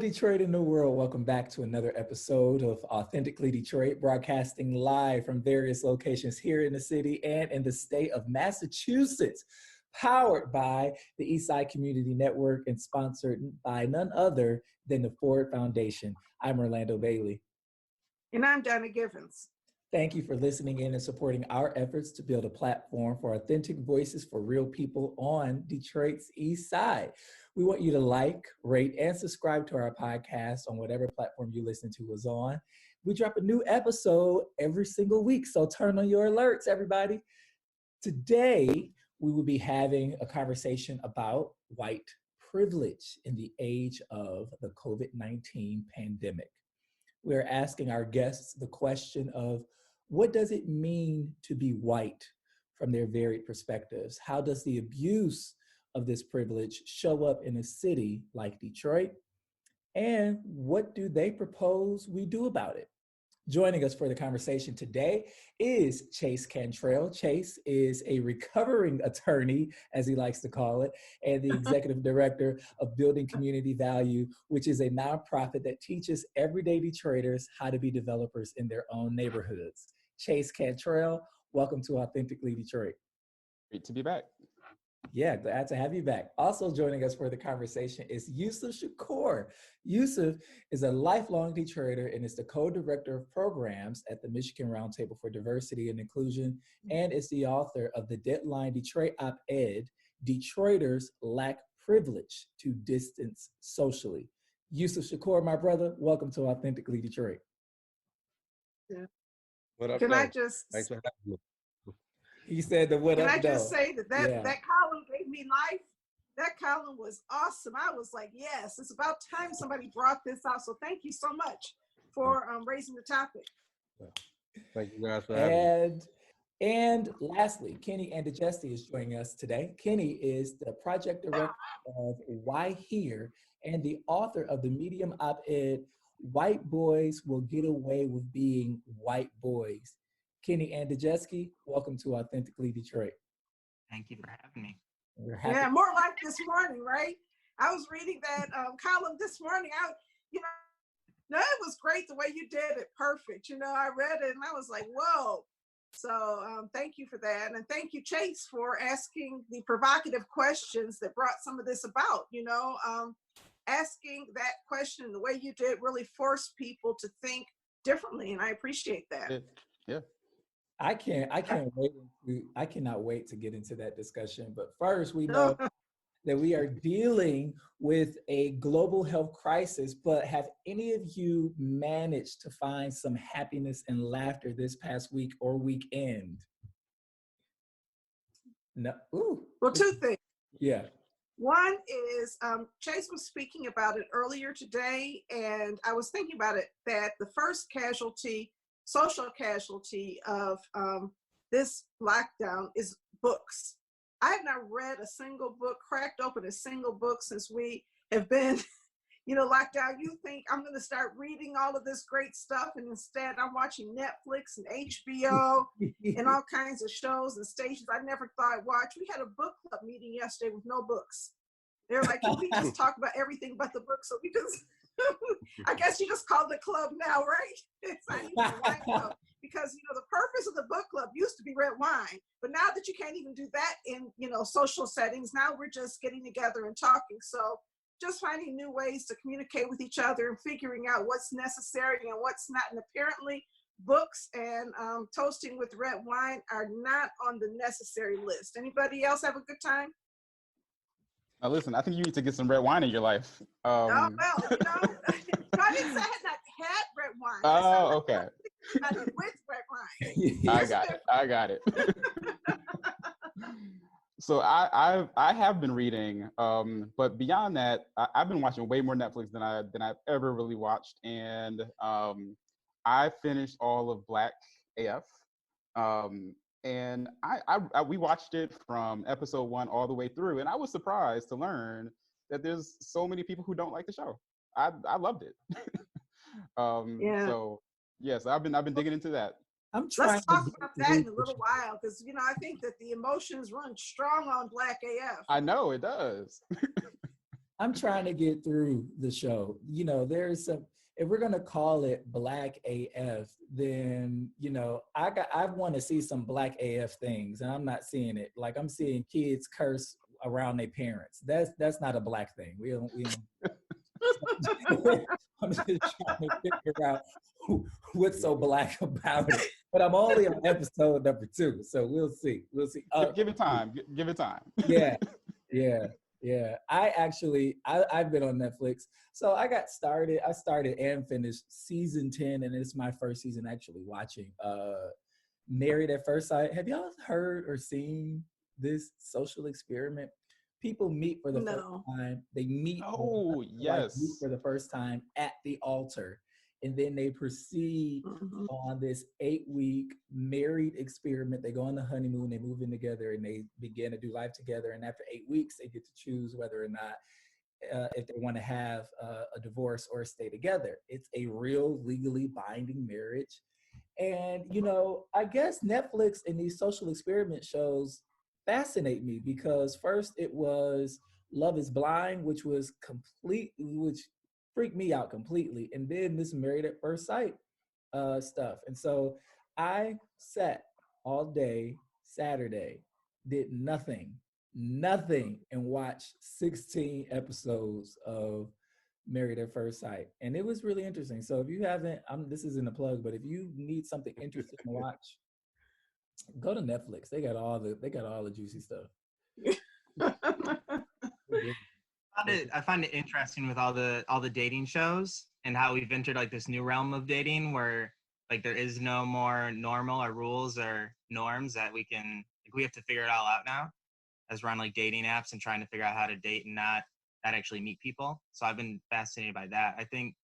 Detroit in the world, welcome back to another episode of Authentically Detroit, broadcasting live from various locations here in the city and in the state of Massachusetts, powered by the Eastside Community Network and sponsored by none other than the Ford Foundation. I'm Orlando Bailey. And I'm Donna Givens. Thank you for listening in and supporting our efforts to build a platform for authentic voices for real people on Detroit's East Side. We want you to like, rate, and subscribe to our podcast on whatever platform you listen to us on. We drop a new episode every single week, so turn on your alerts, everybody. Today, we will be having a conversation about white privilege in the age of the COVID-19 pandemic. We're asking our guests the question of, what does it mean to be white from their varied perspectives? How does the abuse of this privilege show up in a city like Detroit? And what do they propose we do about it? Joining us for the conversation today is Chase Cantrell. Chase is a recovering attorney, as he likes to call it, and the executive director of Building Community Value, which is a nonprofit that teaches everyday Detroiters how to be developers in their own neighborhoods. Chase Cantrell, welcome to Authentically Detroit. Great to be back. Yeah, glad to have you back. Also joining us for the conversation is Yusef Shakur. Yusef is a lifelong Detroiter and is the co-director of programs at the Michigan Roundtable for Diversity and Inclusion, and is the author of the Deadline Detroit op-ed, Detroiters Lack Privilege to Distance Socially. Yusef Shakur, my brother, welcome to Authentically Detroit. Yeah. What up, Can though? I just Thanks for having me. He said the what can up, I just though. say that Yeah. that column gave me life. That column was awesome. I was like, yes, it's about time somebody brought this out. So thank you so much for raising the topic. Thank you guys for having me. And lastly, Kenny Andejeski is joining us today. Kenny is the project director of Why Here and the author of the Medium op-ed, White Boys Will Get Away with Being White Boys. Kenny Andejeski, welcome to Authentically Detroit. Thank you for having me. We're happy. Yeah, more like this morning, right? I was reading that column this morning. No, it was great the way you did it. Perfect. I read it and I was like, whoa. So thank you for that. And thank you, Chase, for asking the provocative questions that brought some of this about. Asking that question the way you did really forced people to think differently. And I appreciate that. Yeah. I cannot wait to get into that discussion. But first, we know that we are dealing with a global health crisis, but have any of you managed to find some happiness and laughter this past week or weekend? No. Ooh. Well, two things. Yeah. One is Chase was speaking about it earlier today, and I was thinking about it, that the first social casualty of this lockdown is books. I have not read a single book, cracked open a single book since we have been, locked down. You think I'm going to start reading all of this great stuff, and instead I'm watching Netflix and HBO and all kinds of shows and stations I never thought I'd watch. We had a book club meeting yesterday with no books. They're like, can we just talk about everything but the book? So we just, I guess you just call the club now, right? It's not even a wine club. Because, the purpose of the book club used to be red wine. But now that you can't even do that in, social settings, now we're just getting together and talking. So just finding new ways to communicate with each other and figuring out what's necessary and what's not. And apparently books and toasting with red wine are not on the necessary list. Anybody else have a good time? Now listen, I think you need to get some red wine in your life. Oh, well, I didn't say I had not had red wine. Oh, okay. With red wine. I got it. So I have been reading, but beyond that, I've been watching way more Netflix than I've ever really watched, and I finished all of Black AF, and we watched it from episode 1 all the way through, and I was surprised to learn that there's so many people who don't like the show. I loved it. Yeah. So yes, I've been digging into that. Let's talk about that in a little while, because I think that the emotions run strong on Black AF. I know it does. I'm trying to get through the show. You know, there's some, if we're gonna call it Black AF, then I want to see some Black AF things, and I'm not seeing it. Like I'm seeing kids curse around their parents. That's not a Black thing. We don't. I'm just trying to figure out what's so Black about it. But I'm only on episode number 2, so we'll see. We'll see. Give it time. Give it time. Yeah. I've been on Netflix. So I started and finished season 10, and it's my first season actually watching Married at First Sight. Have y'all heard or seen this social experiment? People meet for the first time. They meet. Oh, yes. Meet for the first time at the altar. And then they proceed on this 8-week married experiment. They go on the honeymoon, they move in together, and they begin to do life together. And after 8 weeks, they get to choose whether or not if they want to have a divorce or stay together. It's a real legally binding marriage. And, I guess Netflix and these social experiment shows fascinate me because first it was Love is Blind, which freaked me out completely. And then this Married at First Sight stuff. And so I sat all day Saturday, did nothing, and watched 16 episodes of Married at First Sight. And it was really interesting. So if you haven't, this isn't a plug, but if you need something interesting to watch, go to Netflix. They got all the juicy stuff. I find it interesting with all the dating shows and how we've entered like this new realm of dating where like there is no more normal or rules or norms that we have to figure it all out now as we're on like dating apps and trying to figure out how to date and not actually meet people. So I've been fascinated by that. I think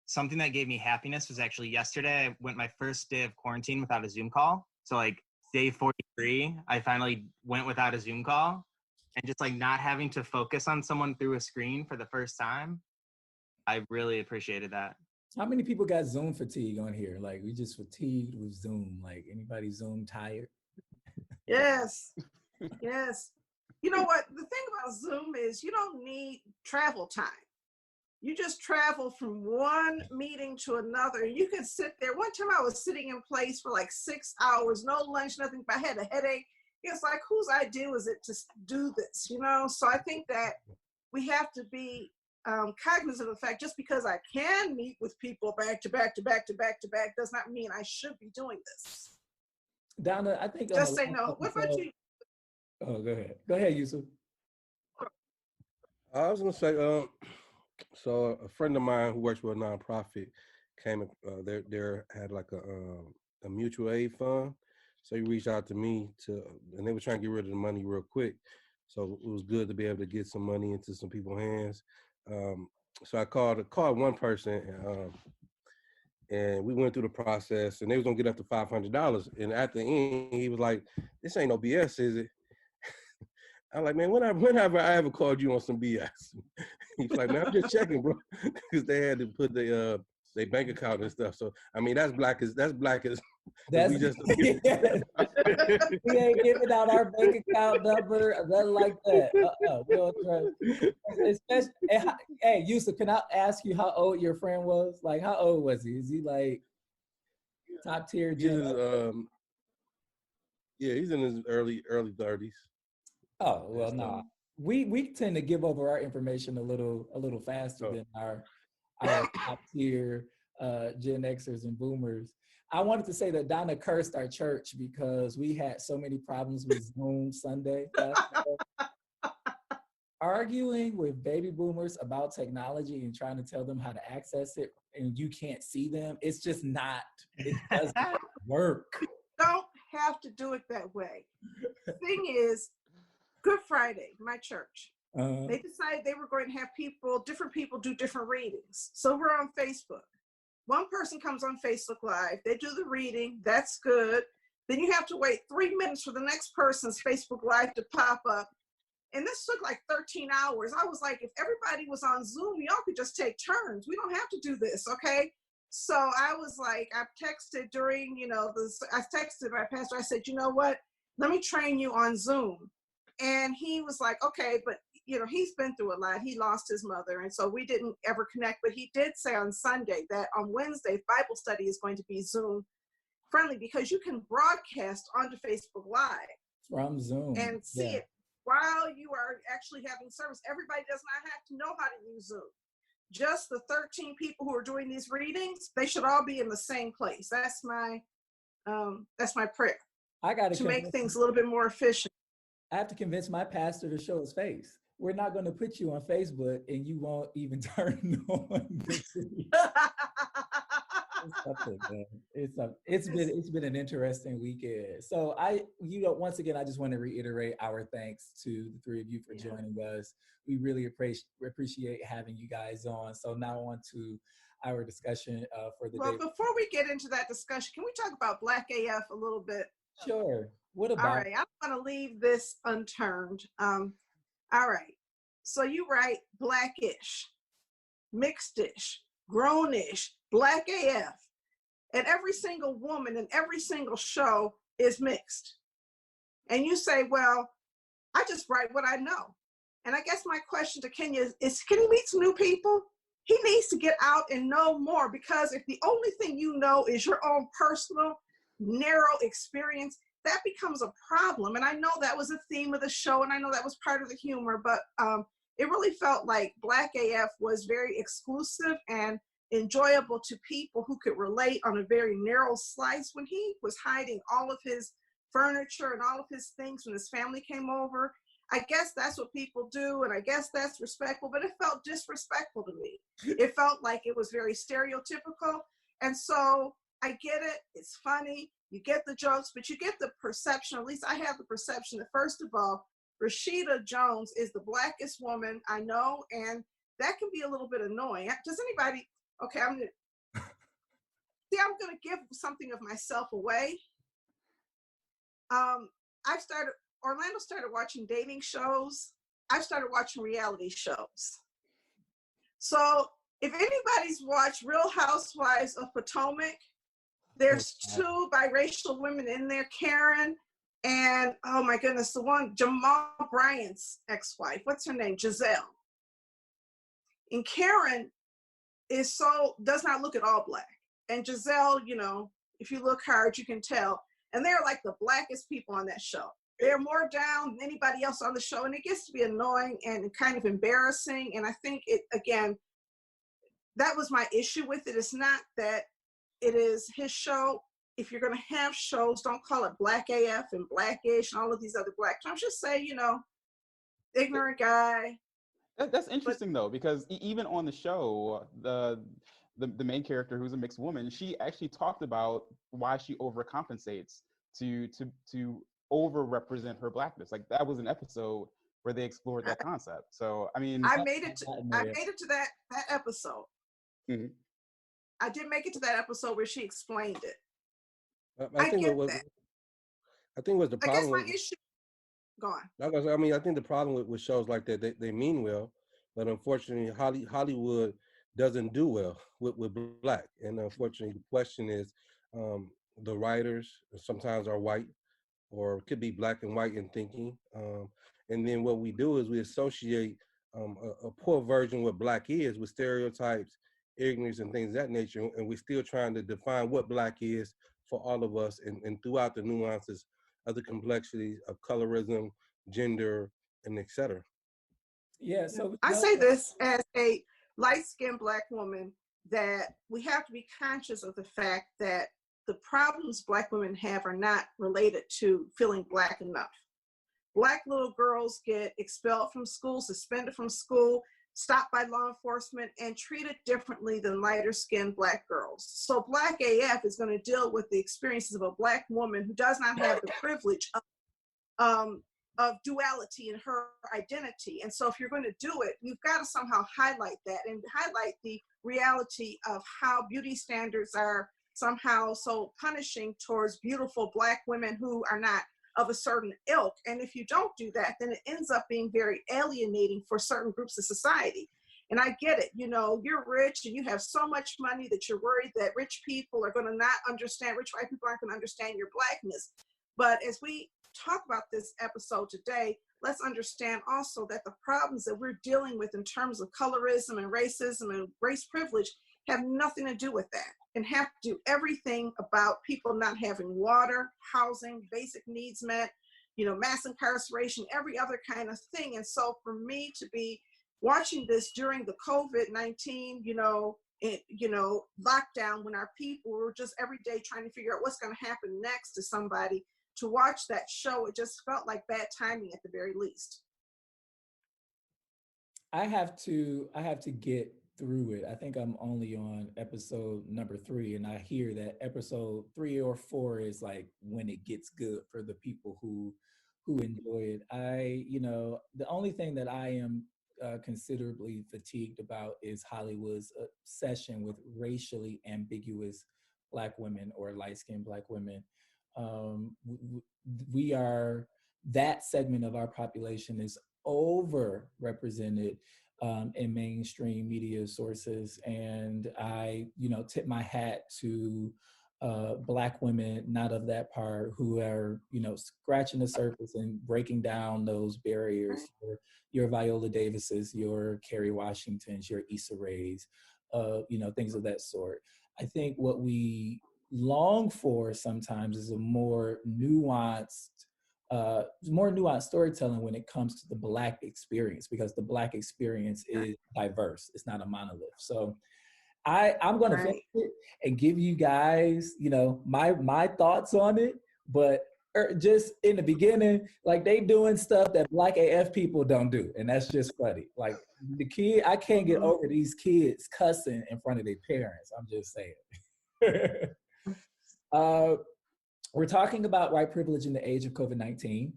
something that gave me happiness was actually yesterday. I went my first day of quarantine without a Zoom call. So like day 43, I finally went without a Zoom call. And just like not having to focus on someone through a screen for the first time, I really appreciated that. How many people got Zoom fatigue on here? Like we just fatigued with Zoom. Like anybody Zoom tired? Yes. You know what? The thing about Zoom is you don't need travel time. You just travel from one meeting to another. You can sit there. One time I was sitting in place for like 6 hours, no lunch, nothing, but I had a headache. It's like, whose idea is it to do this, So I think that we have to be cognizant of the fact just because I can meet with people back to back does not mean I should be doing this. Donna, I think just say no. What about you? Oh, go ahead. Go ahead, Yusef. I was gonna say, so a friend of mine who works with a nonprofit came. There had like a mutual aid fund. So he reached out to me and they were trying to get rid of the money real quick. So it was good to be able to get some money into some people's hands. So I called one person and we went through the process and they was gonna get up to $500. And at the end, he was like, "This ain't no BS, is it?" I'm like, "Man, whenever I ever called you on some BS?" He's like, "Man, I'm just checking, bro," because they had to put their bank account and stuff. So I mean, that's black as we just we ain't giving out our bank account number, nothing like that. We don't trust. Especially, hey, Yusef, can I ask you how old your friend was? Like, how old was he? Is he like top tier? He's in his early 30s. Oh well, no. We tend to give over our information a little faster than our top tier Gen Xers and Boomers. I wanted to say that Donna cursed our church because we had so many problems with Zoom Sunday. Arguing with baby boomers about technology and trying to tell them how to access it, and you can't see them. It's just not. It doesn't work. Don't have to do it that way. The thing is, Good Friday, my church, they decided they were going to have different people do different readings. So we're on Facebook. One person comes on Facebook Live, they do the reading, that's good. Then you have to wait 3 minutes for the next person's Facebook Live to pop up. And this took like 13 hours. I was like, if everybody was on Zoom, y'all could just take turns. We don't have to do this, okay? So I was like, I texted I texted my pastor, I said, you know what? Let me train you on Zoom. And he was like, okay, but he's been through a lot. He lost his mother, and so we didn't ever connect. But he did say on Sunday that on Wednesday, Bible study is going to be Zoom friendly because you can broadcast onto Facebook Live from Zoom and see it while you are actually having service. Everybody does not have to know how to use Zoom. Just the 13 people who are doing these readings, they should all be in the same place. That's my prayer. I got to make things a little bit more efficient. I have to convince my pastor to show his face. We're not going to put you on Facebook and you won't even turn on. It's been an interesting weekend. So once again, I just want to reiterate our thanks to the three of you for joining us. We really appreciate having you guys on. So now on to our discussion for the day. Well, before we get into that discussion, can we talk about Black AF a little bit? Sure. What about? All right, I don't want to leave this unturned. All right. So you write Blackish, mixedish, grownish, Black AF. And every single woman in every single show is mixed. And you say, well, I just write what I know. And I guess my question to Kenya is can he meet some new people? He needs to get out and know more, because if the only thing you know is your own personal, narrow experience, that becomes a problem. And I know that was a theme of the show, and I know that was part of the humor, but it really felt like Black AF was very exclusive and enjoyable to people who could relate on a very narrow slice. When he was hiding all of his furniture and all of his things when his family came over, I guess that's what people do, and I guess that's respectful, but it felt disrespectful to me. It felt like it was very stereotypical. And so I get it, it's funny, you get the jokes, but you get the perception, at least I have the perception that first of all, Rashida Jones is the Blackest woman I know, and that can be a little bit annoying. Does anybody, okay, I'm gonna give something of myself away. Orlando started watching dating shows. I've started watching reality shows. So if anybody's watched Real Housewives of Potomac, there's two biracial women in there, Karen and, oh my goodness, the one, Jamal Bryant's ex-wife. What's her name? Giselle. And Karen does not look at all Black. And Giselle, if you look hard, you can tell. And they're like the Blackest people on that show. They're more down than anybody else on the show, and it gets to be annoying and kind of embarrassing. And I think that was my issue with it. It's not that it is his show. If you're going to have shows, don't call it Black AF and Blackish and all of these other Black terms. Just say, ignorant guy. That's interesting though, because even on the show, the main character, who's a mixed woman, she actually talked about why she overcompensates to overrepresent her Blackness. Like that was an episode where they explored that concept. So I mean, I made it to that episode. Mm-hmm. I did make it to that episode where she explained it. I think the problem. I guess my issue. Go on. I think the problem with shows like that, they mean well, but unfortunately, Hollywood doesn't do well with Black. And unfortunately, the question is, the writers sometimes are white, or could be Black and white in thinking. And then what we do is we associate a poor version of what Black is with stereotypes, ignorance, and things of that nature. And we're still trying to define what Black is for all of us, and throughout the nuances of the complexities of colorism, gender, and et cetera. Yeah, so I say this as a light-skinned Black woman, that we have to be conscious of the fact that the problems Black women have are not related to feeling Black enough. Black little girls get expelled from school, suspended from school, stopped by law enforcement, and treated differently than lighter-skinned Black girls. So Black AF is going to deal with the experiences of a Black woman who does not have the privilege of duality in her identity. And so if you're going to do it, you've got to somehow highlight that and highlight the reality of how beauty standards are somehow so punishing towards beautiful Black women who are not of a certain ilk. And if you don't do that, then it ends up being very alienating for certain groups of society. And I get it, you're rich and you have so much money that you're worried that rich people are going to not understand, rich white people aren't going to understand your Blackness. But as we talk about this episode today, let's understand also that the problems that we're dealing with in terms of colorism and racism and race privilege have nothing to do with that, and have to do everything about people not having water, housing, basic needs met, mass incarceration, every other kind of thing. And so for me to be watching this during the COVID-19, lockdown, when our people were just every day trying to figure out what's going to happen next to somebody, to watch that show, it just felt like bad timing at the very least. I have to get through it. I think I'm only on episode number 3, and I hear that episode 3 or 4 is like when it gets good for the people who enjoy it. The only thing that I am considerably fatigued about is Hollywood's obsession with racially ambiguous Black women or light-skinned Black women. We are, that segment of our population is overrepresented in mainstream media sources. And I, tip my hat to Black women, not of that part, who are, scratching the surface and breaking down those barriers. Your Viola Davises, your Kerry Washingtons, your Issa Raes, things of that sort. I think what we long for sometimes is a more nuanced storytelling when it comes to the Black experience, because the Black experience is diverse. It's not a monolith. So I'm going to finish it and give you guys, my thoughts on it. But just in the beginning, like, they doing stuff that Black AF people don't do. And that's just funny. Like, I can't get over these kids cussing in front of their parents. I'm just saying. We're talking about white privilege in the age of COVID-19,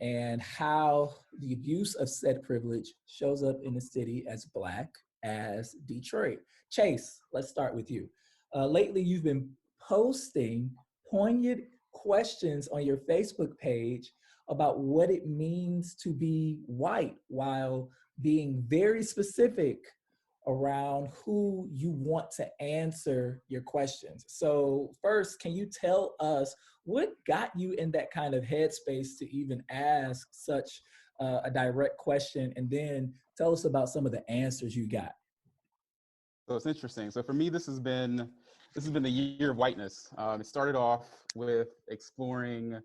and how the abuse of said privilege shows up in a city as Black as Detroit. Chase, let's start with you. Lately, you've been posting poignant questions on your Facebook page about what it means to be white, while being very specific around who you want to answer your questions. So first, can you tell us what got you in that kind of headspace to even ask such a direct question, and then tell us about some of the answers you got? So it's interesting. So for me, this has been the year of whiteness. It started off with exploring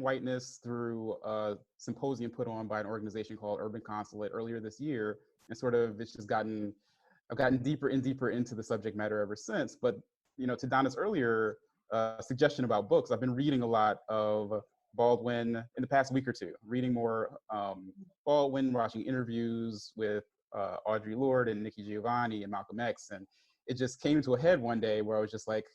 whiteness through a symposium put on by an organization called Urban Consulate earlier this year, and I've gotten deeper and deeper into the subject matter ever since. But to Donna's earlier suggestion about books, I've been reading a lot of Baldwin in the past week or two, reading more Baldwin, watching interviews with Audre Lorde and Nikki Giovanni and Malcolm X, and it just came to a head one day where I was just like,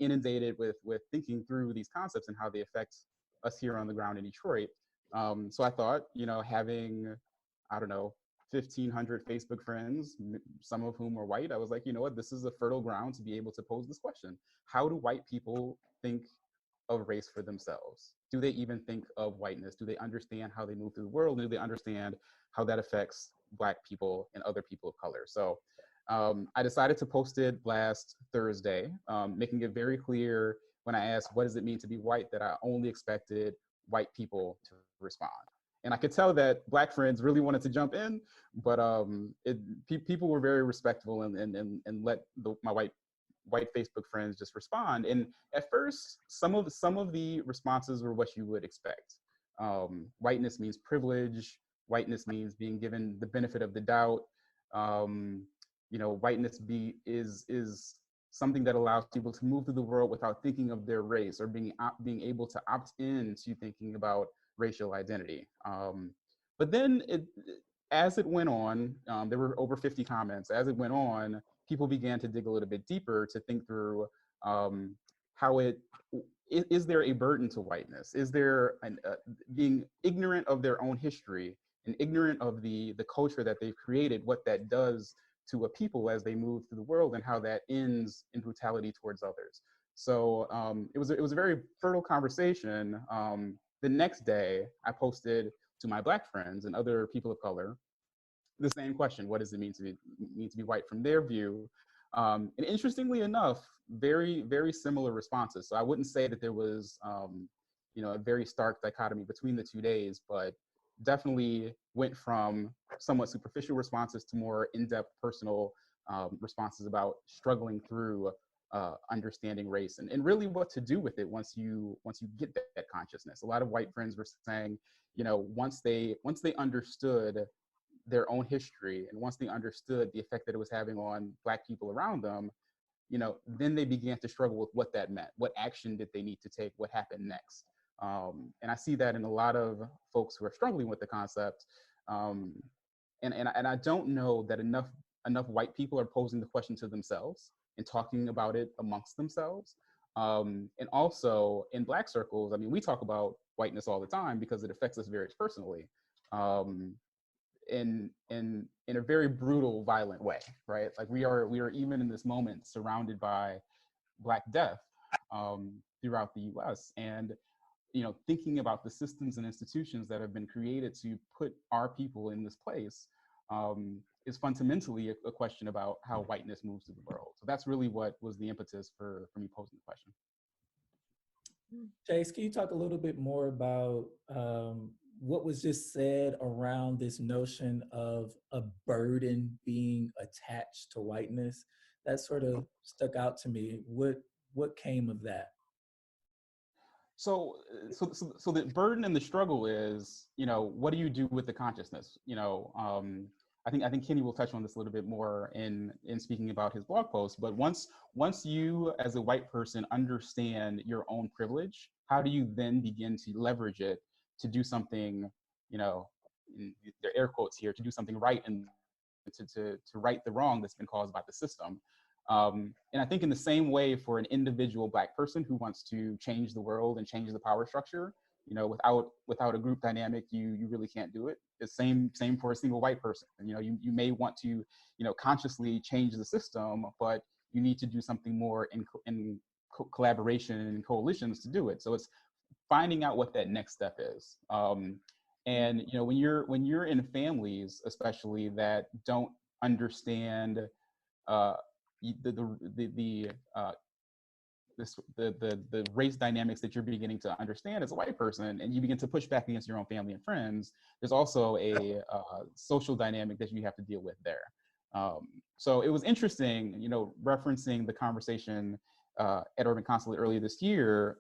inundated with thinking through these concepts and how they affect us here on the ground in Detroit. So I thought, having, 1,500 Facebook friends, some of whom are white, I was like, this is a fertile ground to be able to pose this question. How do white people think of race for themselves? Do they even think of whiteness? Do they understand how they move through the world? Do they understand how that affects Black people and other people of color? So I decided to post it last Thursday, making it very clear when I asked, what does it mean to be white, that I only expected white people to respond. And I could tell that Black friends really wanted to jump in, but people were very respectful and let my white Facebook friends just respond. And at first, some of the responses were what you would expect. Whiteness means privilege. Whiteness means being given the benefit of the doubt. Whiteness is something that allows people to move through the world without thinking of their race, or being able to opt in to thinking about racial identity. But then as it went on, there were over 50 comments. As it went on, people began to dig a little bit deeper to think through how is there a burden to whiteness? Is there being ignorant of their own history and ignorant of the culture that they've created, what that does to a people as they move through the world, and how that ends in brutality towards others. So it was a very fertile conversation. The next day, I posted to my Black friends and other people of color the same question: what does it mean to be white from their view? And interestingly enough, very, very similar responses. So I wouldn't say that there was a very stark dichotomy between the 2 days, but definitely went from somewhat superficial responses to more in-depth personal responses about struggling through understanding race and really what to do with it once you get that consciousness. A lot of white friends were saying, once they understood their own history and once they understood the effect that it was having on Black people around them, then they began to struggle with what that meant. What action did they need to take? What happened next? And I see that in a lot of folks who are struggling with the concept. And I don't know that enough white people are posing the question to themselves and talking about it amongst themselves. And also in Black circles, I mean, we talk about whiteness all the time because it affects us very personally. In a very brutal, violent way, right? Like we are even in this moment surrounded by Black death throughout the U.S. And thinking about the systems and institutions that have been created to put our people in this place is fundamentally a question about how whiteness moves through the world. So that's really what was the impetus for me posing the question. Chase, can you talk a little bit more about what was just said around this notion of a burden being attached to whiteness? That sort of stuck out to me. What came of that? So the burden and the struggle is, what do you do with the consciousness? I think Kenny will touch on this a little bit more in speaking about his blog post. But once you, as a white person, understand your own privilege, how do you then begin to leverage it to do something, in their air quotes here, to do something right and to right the wrong that's been caused by the system? And I think in the same way for an individual Black person who wants to change the world and change the power structure, without a group dynamic, you really can't do it. The same for a single white person. You may want to, consciously change the system, but you need to do something more in collaboration and coalitions to do it. So it's finding out what that next step is. And when you're in families, especially that don't understand the race dynamics that you're beginning to understand as a white person, and you begin to push back against your own family and friends, there's also a social dynamic that you have to deal with there. So it was interesting, referencing the conversation at Urban Consulate earlier this year.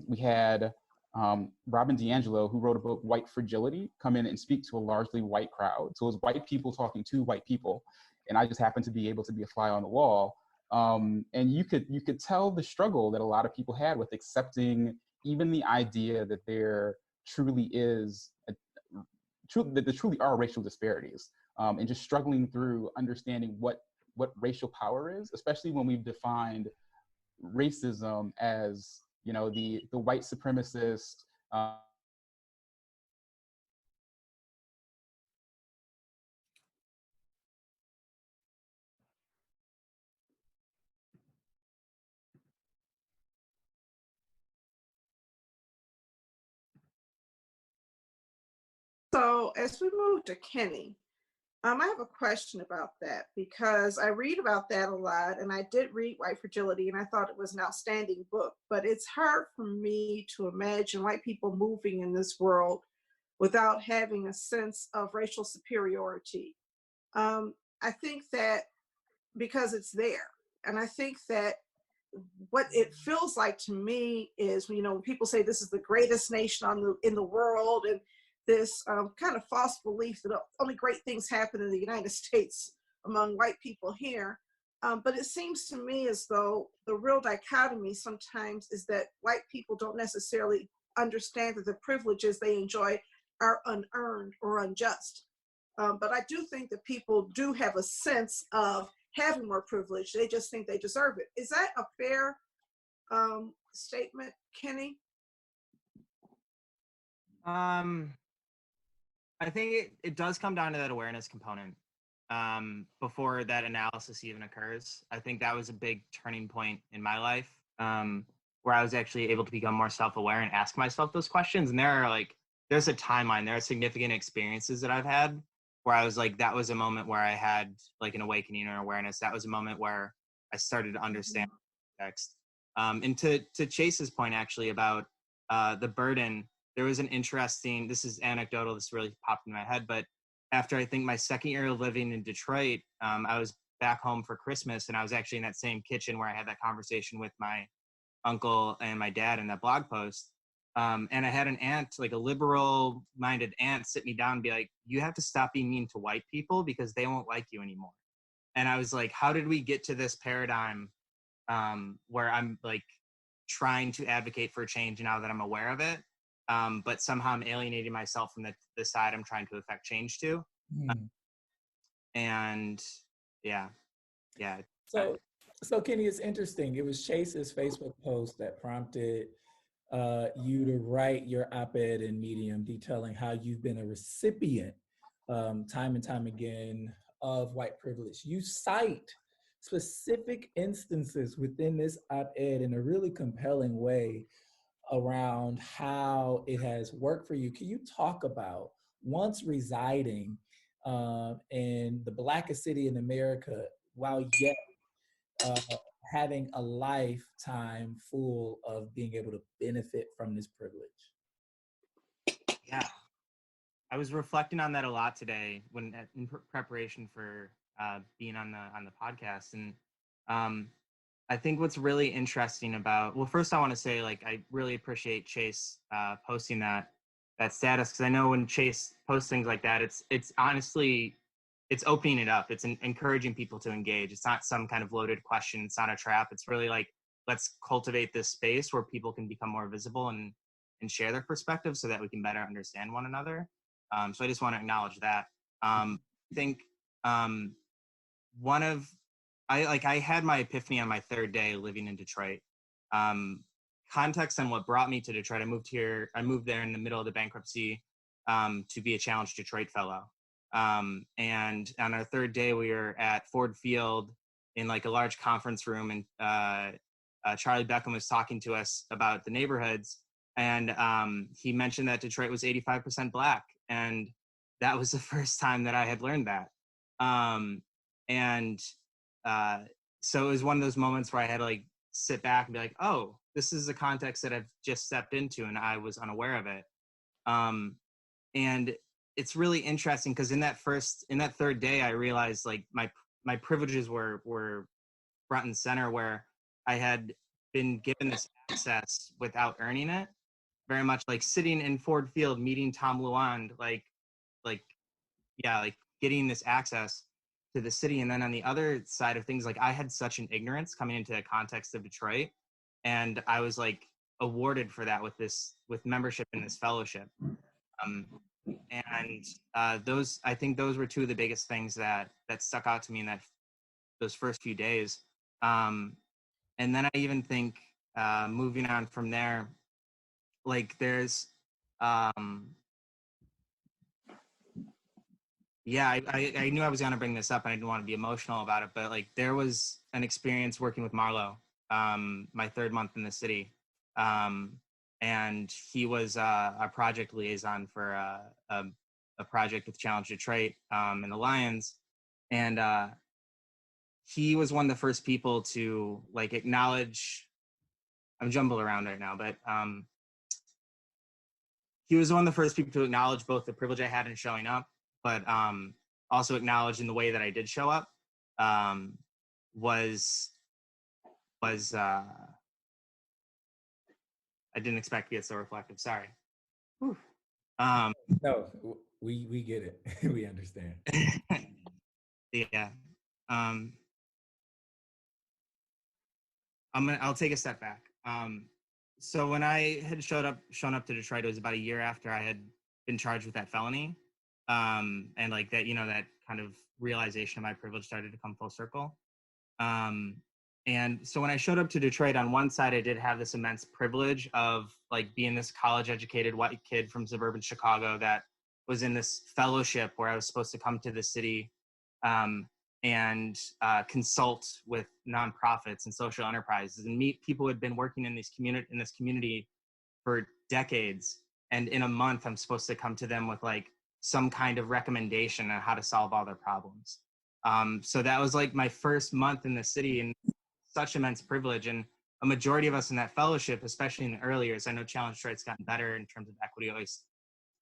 We had Robin DiAngelo, who wrote a book, White Fragility, come in and speak to a largely white crowd. So it was white people talking to white people. And I just happened to be able to be a fly on the wall. And you could tell the struggle that a lot of people had with accepting even the idea that there truly is, that there truly are racial disparities, and just struggling through understanding what racial power is, especially when we've defined racism as, the white supremacist, So as we move to Kenny, I have a question about that because I read about that a lot, and I did read White Fragility, and I thought it was an outstanding book. But it's hard for me to imagine white people moving in this world without having a sense of racial superiority. I think that because it's there, and I think that what it feels like to me is, when people say this is the greatest nation in the world, and this kind of false belief that only great things happen in the United States among white people here. But it seems to me as though the real dichotomy sometimes is that white people don't necessarily understand that the privileges they enjoy are unearned or unjust. But I do think that people do have a sense of having more privilege. They just think they deserve it. Is that a fair statement, Kenny? I think it does come down to that awareness component before that analysis even occurs. I think that was a big turning point in my life where I was actually able to become more self-aware and ask myself those questions. And there's a timeline, there are significant experiences that I've had where I was like, that was a moment where I had like an awakening or awareness. That was a moment where I started to understand context. And to Chase's point actually about the burden. There was an interesting, this is anecdotal, this really popped in my head, but after I think my second year of living in Detroit, I was back home for Christmas, and I was actually in that same kitchen where I had that conversation with my uncle and my dad in that blog post. And I had an aunt, like a liberal minded aunt, sit me down and be like, you have to stop being mean to white people because they won't like you anymore. And I was like, how did we get to this paradigm where I'm like trying to advocate for change now that I'm aware of it, but somehow I'm alienating myself from the side I'm trying to affect change to. And yeah. So Kenny, it's interesting. It was Chase's Facebook post that prompted you to write your op-ed in Medium detailing how you've been a recipient time and time again of white privilege. You cite specific instances within this op-ed in a really compelling way around how it has worked for you. Can you talk about once residing in the blackest city in America, while yet having a lifetime full of being able to benefit from this privilege? Yeah, I was reflecting on that a lot today when in preparation for being on the podcast, and I think what's really interesting about, well, first I want to say, like, I really appreciate Chase posting that status, because I know when Chase posts things like that, it's honestly, it's opening it up. It's encouraging people to engage. It's not some kind of loaded question. It's not a trap. It's really like, let's cultivate this space where people can become more visible and share their perspectives so that we can better understand one another. So I just want to acknowledge that. I think I had my epiphany on my third day living in Detroit. Context on what brought me to Detroit. I moved there in the middle of the bankruptcy to be a Challenge Detroit fellow. And on our third day, we were at Ford Field in like a large conference room, and Charlie Beckham was talking to us about the neighborhoods, and he mentioned that Detroit was 85% Black, and that was the first time that I had learned that. So it was one of those moments where I had to like sit back and be like, oh, this is a context that I've just stepped into and I was unaware of it. And it's really interesting because in that third day, I realized like my privileges were front and center, where I had been given this access without earning it. Very much like sitting in Ford Field, meeting Tom Luand, like getting this access to the city. And then on the other side of things, like I had such an ignorance coming into the context of Detroit, and I was like awarded for that with membership in this fellowship. I think those were two of the biggest things that stuck out to me in those first few days. And then I even think moving on from there, like there's I knew I was going to bring this up and I didn't want to be emotional about it, but like there was an experience working with Marlo, my third month in the city. And he was a project liaison for a project with Challenge Detroit and the Lions. And he was one of the first people to like acknowledge, I'm jumbled around right now, but he was one of the first people to acknowledge both the privilege I had in showing up, but also acknowledge in the way that I did show up was I didn't expect to get so reflective. Sorry. No, we get it. We understand. Yeah. I'll take a step back. So when I had shown up to Detroit, it was about a year after I had been charged with that felony. And like that, that kind of realization of my privilege started to come full circle. And so when I showed up to Detroit, on one side, I did have this immense privilege of like being this college educated white kid from suburban Chicago that was in this fellowship where I was supposed to come to the city and consult with nonprofits and social enterprises and meet people who had been working in this community for decades. And in a month, I'm supposed to come to them with like some kind of recommendation on how to solve all their problems. So that was like my first month in the city, and such immense privilege. And a majority of us in that fellowship, especially in the early years, I know Challenge Detroit's gotten better in terms of equity, at least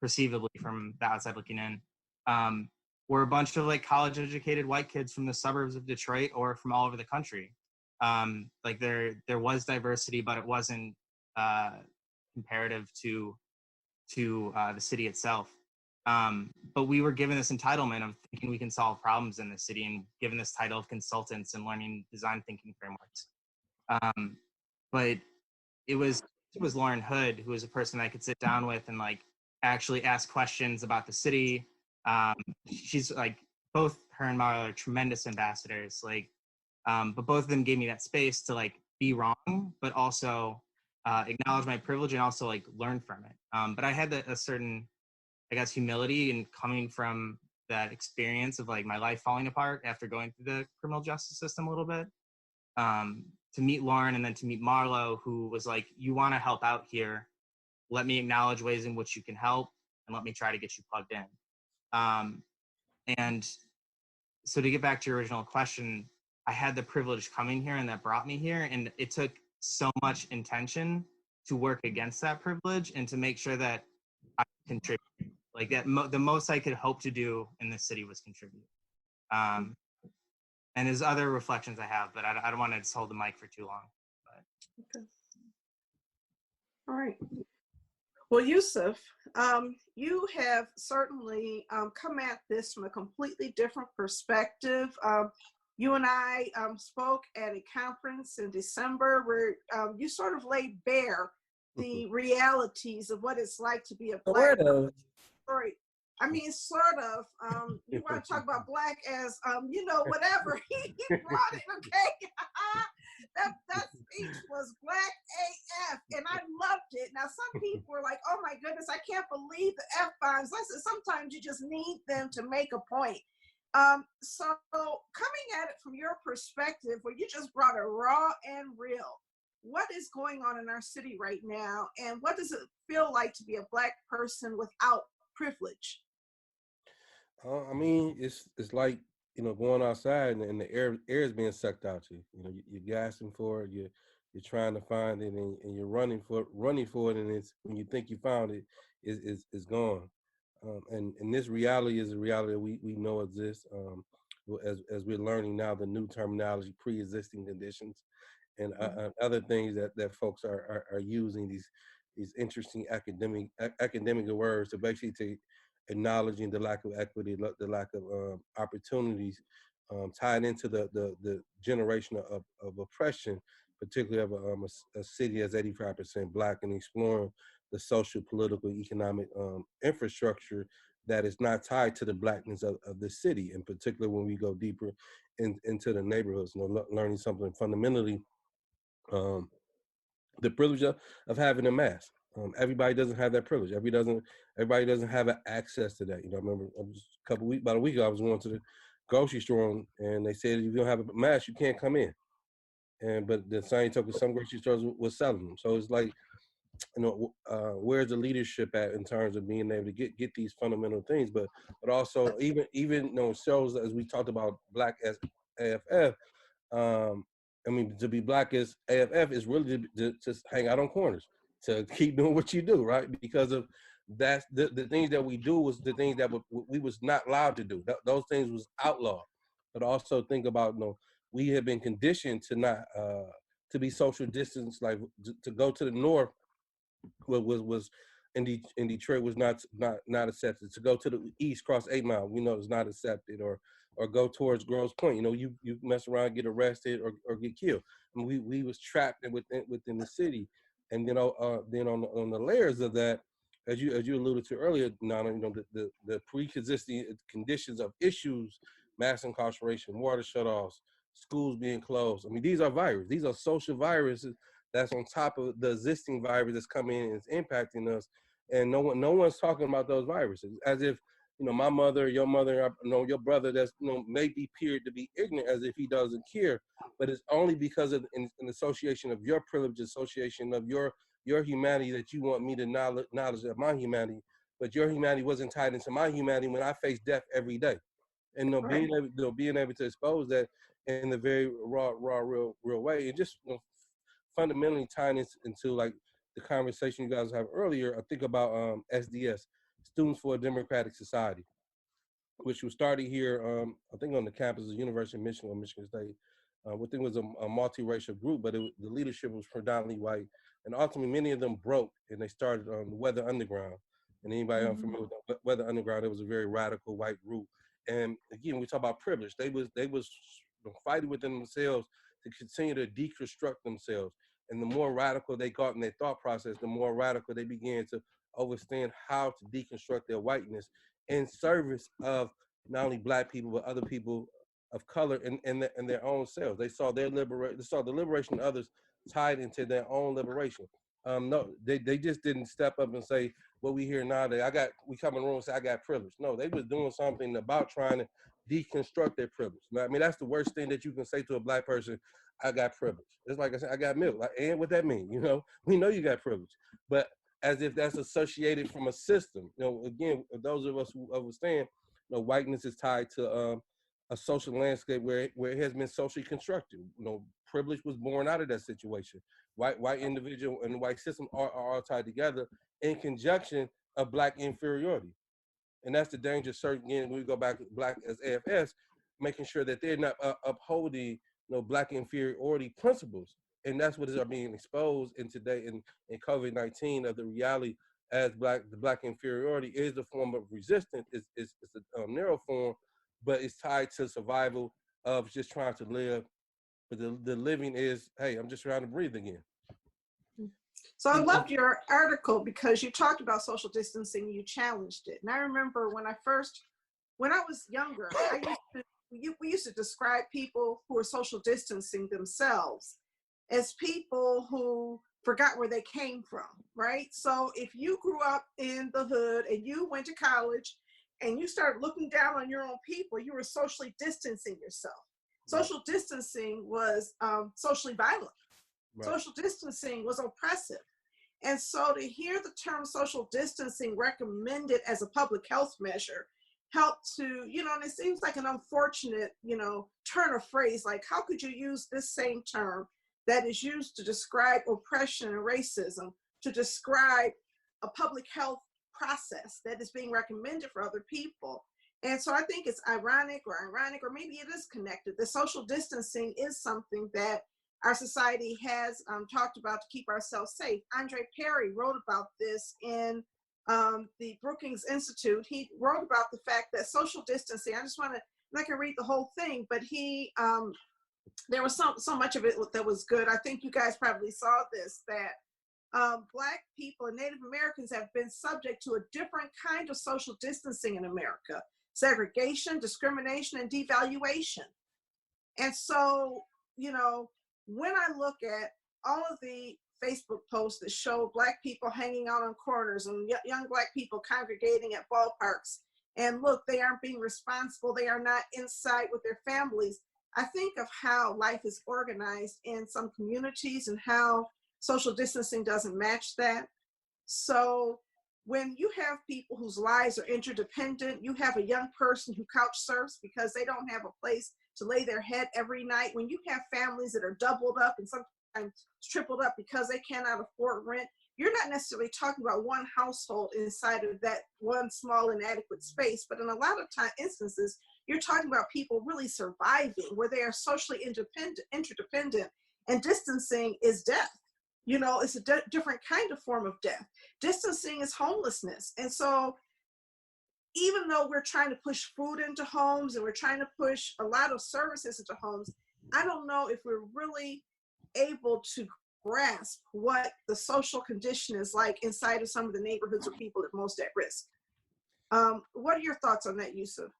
perceivably from the outside looking in. We're a bunch of like college educated white kids from the suburbs of Detroit or from all over the country. Like there was diversity, but it wasn't comparative to the city itself. But we were given this entitlement of thinking we can solve problems in the city and given this title of consultants and learning design thinking frameworks. But it was Lauren Hood, who was a person I could sit down with and like actually ask questions about the city. She's like, both her and Marla are tremendous ambassadors, like, but both of them gave me that space to like be wrong, but also acknowledge my privilege and also like learn from it. But I had a certain, I guess, humility in coming from that experience of like my life falling apart after going through the criminal justice system a little bit. To meet Lauren and then to meet Marlo, who was like, you want to help out here, let me acknowledge ways in which you can help and let me try to get you plugged in. And so to get back to your original question, I had the privilege coming here and that brought me here. And it took so much intention to work against that privilege and to make sure that I contribute. Like that, the most I could hope to do in this city was contribute. And there's other reflections I have, but I don't want to just hold the mic for too long. But. Okay. All right. Well, Yusef, you have certainly come at this from a completely different perspective. You and I spoke at a conference in December where you sort of laid bare the realities of what it's like to be a Black person. Sorry. I mean, sort of. You want to talk about Black as, you know, whatever. He brought it, okay? That speech was Black AF, and I loved it. Now, some people were like, oh my goodness, I can't believe the F-bombs. Listen, sometimes you just need them to make a point. So coming at it from your perspective, where you just brought it raw and real, what is going on in our city right now, and what does it feel like to be a Black person without privilege? I mean, it's like, you know, going outside and the air is being sucked out to you. You know, you're gasping for it, you're trying to find it, and you're running for it, and it's when you think you found it, it's gone. And this reality is a reality that we know exists. As we're learning now, the new terminology, pre-existing conditions, and other things that folks are using, these interesting academic words to basically to acknowledging the lack of equity, the lack of opportunities, tied into the generation of oppression, particularly of a city that's 85% Black, and exploring the social, political, economic infrastructure that is not tied to the Blackness of the city, in particular when we go deeper into the neighborhoods, you know, learning something fundamentally, the privilege of having a mask. Everybody doesn't have that privilege. Everybody doesn't have access to that. You know, I remember about a week ago, I was going to the grocery store and they said, if you don't have a mask, you can't come in. But the same token, some grocery stores was selling them. So it's like, you know, where's the leadership at in terms of being able to get these fundamental things, but also even you know, shows as we talked about Black as AFF. I mean, to be Black as AFF is really to just hang out on corners, to keep doing what you do, right? Because of that's the things that we do was the things that we was not allowed to do. Those things was outlawed. But also think about, you know, we have been conditioned to not to be social distance, like to go to the north was in Detroit was not accepted. To go to the east, cross 8 Mile, we know it's not accepted, or go towards Grosse Pointe. You know, you mess around, get arrested, or get killed. I mean, we was trapped within the city, and then on the layers of that, as you alluded to earlier, Nana, you know, the pre-existing conditions of issues, mass incarceration, water shutoffs, schools being closed. I mean, these are viruses. These are social viruses that's on top of the existing virus that's coming in and is impacting us, and no one's talking about those viruses, as if, you know, my mother, your mother, you know, your brother, that's, you know, may be appeared to be ignorant, as if he doesn't care, but it's only because of an association of your privilege, association of your humanity, that you want me to knowledge of my humanity, but your humanity wasn't tied into my humanity when I face death every day. And, you know, being able to expose that in the very raw, real way, and just, you know, fundamentally tying this into like the conversation you guys have earlier. I think about SDS, Students for a Democratic Society, which was started here, I think on the campus of the University of Michigan or Michigan State. I think it was a multiracial group, but the leadership was predominantly white. And ultimately, many of them broke, and they started the Weather Underground. And anybody unfamiliar with the Weather Underground, it was a very radical white group. And again, we talk about privilege. They was fighting within themselves to continue to deconstruct themselves. And the more radical they got in their thought process, the more radical they began to understand how to deconstruct their whiteness in service of not only Black people but other people of color in their own selves. They saw their they saw the liberation of others tied into their own liberation. No, they just didn't step up and say what we hear nowadays. We come in the room and say I got privilege. No, they was doing something about trying to deconstruct their privilege. I mean, that's the worst thing that you can say to a Black person. I got privilege. It's like I said, I got milk. Like, and what that mean? You know, we know you got privilege, but as if that's associated from a system. You know, again, those of us who understand, you know, whiteness is tied to a social landscape where it has been socially constructed. You know, privilege was born out of that situation. White individual and the white system are all tied together in conjunction of Black inferiority. And that's the danger, certainly, when we go back to Black as AFS, making sure that they're not upholding, you know, Black inferiority principles. And that's what is being exposed in today in COVID-19 of the reality as the Black inferiority is the form of resistance. It's a narrow form, but it's tied to survival of just trying to live. But the living is, hey, I'm just trying to breathe again. So I loved your article because you talked about social distancing, you challenged it. And I remember when I was younger, we used to describe people who were social distancing themselves as people who forgot where they came from, right? So if you grew up in the hood and you went to college and you started looking down on your own people, you were socially distancing yourself. Right. Social distancing was socially violent. Right. Social distancing was oppressive. And so to hear the term social distancing recommended as a public health measure helped to, you know, and it seems like an unfortunate, you know, turn of phrase, like how could you use this same term that is used to describe oppression and racism to describe a public health process that is being recommended for other people? And so I think it's ironic, or maybe it is connected. The social distancing is something that our society has talked about to keep ourselves safe. Andre Perry wrote about this in the Brookings Institute. He wrote about the fact that social distancing, I'm not gonna read the whole thing, but there was so much of it that was good. I think you guys probably saw this, that Black people and Native Americans have been subject to a different kind of social distancing in America: segregation, discrimination, and devaluation. And so, you know, when I look at all of the Facebook posts that show Black people hanging out on corners and young Black people congregating at ballparks, and look, they aren't being responsible, they are not inside with their families, I think of how life is organized in some communities and how social distancing doesn't match that. So when you have people whose lives are interdependent, you have a young person who couch surfs because they don't have a place to lay their head every night. When you have families that are doubled up and sometimes tripled up because they cannot afford rent, you're not necessarily talking about one household inside of that one small inadequate space, but in a lot of instances, you're talking about people really surviving where they are socially interdependent, and distancing is death. You know, it's a different kind of form of death. Distancing is homelessness. And so even though we're trying to push food into homes and we're trying to push a lot of services into homes, I don't know if we're really able to grasp what the social condition is like inside of some of the neighborhoods where people are most at risk. What are your thoughts on that, Yusef?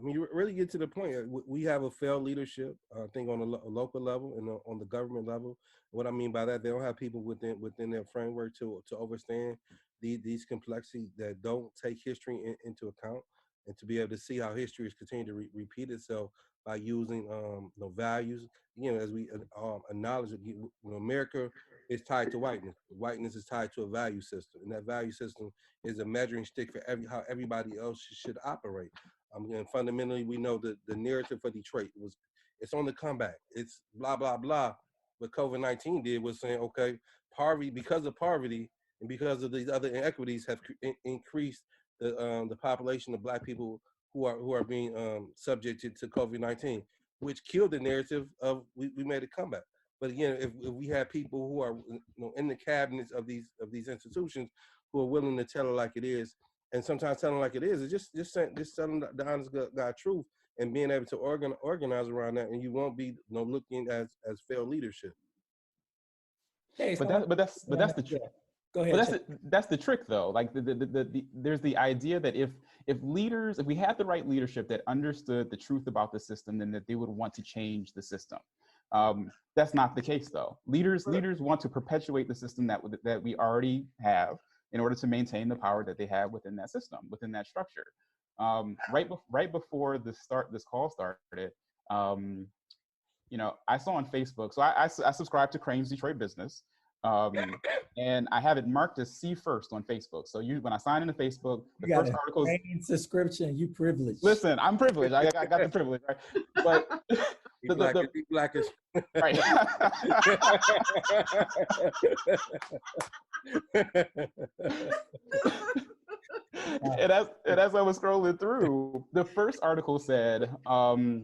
You really get to the point. We have a failed leadership, I think, on a local level and on the government level. What I mean by that, they don't have people within their framework to understand these complexities that don't take history into account, and to be able to see how history is continuing to repeat itself by using values. You know, as we acknowledge, America is tied to whiteness. Whiteness is tied to a value system, and that value system is a measuring stick for how everybody else should operate. And fundamentally, we know that the narrative for Detroit was It's on the comeback. It's blah, blah, blah. What COVID-19 did was saying, okay, poverty, because of poverty and because of these other inequities have increased the population of Black people who are being subjected to COVID-19, which killed the narrative of we made a comeback. But again, if we have people who are in the cabinets of these institutions who are willing to tell it like it is, and sometimes telling like it is just telling the honest God truth and being able to organize around that, and you won't be looking as failed leadership. Okay, But so that's the yeah. Go ahead. But that's the trick, though. Like there's the idea that if we had the right leadership that understood the truth about the system, then that they would want to change the system. That's not the case, though. Leaders want to perpetuate the system that we already have in order to maintain the power that they have within that system, within that structure. Right before this call started, I saw on Facebook. So I subscribe to Crane's Detroit Business. And I have it marked as see first on Facebook. So when I sign into Facebook, the first article is subscription. You privileged. Listen, I'm privileged. I got the privilege, right? But Blackish. Right. and as I was scrolling through, the first article said 20%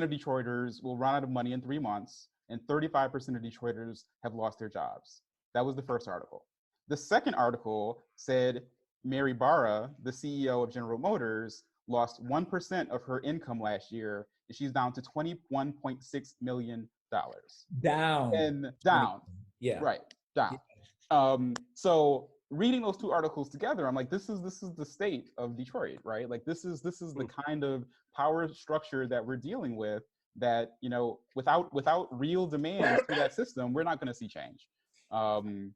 of Detroiters will run out of money in 3 months, and 35% of Detroiters have lost their jobs. That was the first article. The second article said Mary Barra, the CEO of General Motors, lost 1% of her income last year, and she's down to $21.6 million. Down. Yeah. Right. Down. Yeah. So reading those two articles together, I'm like, this is the state of Detroit, right? Like this is the kind of power structure that we're dealing with, that, without real demands to that system, we're not going to see change. And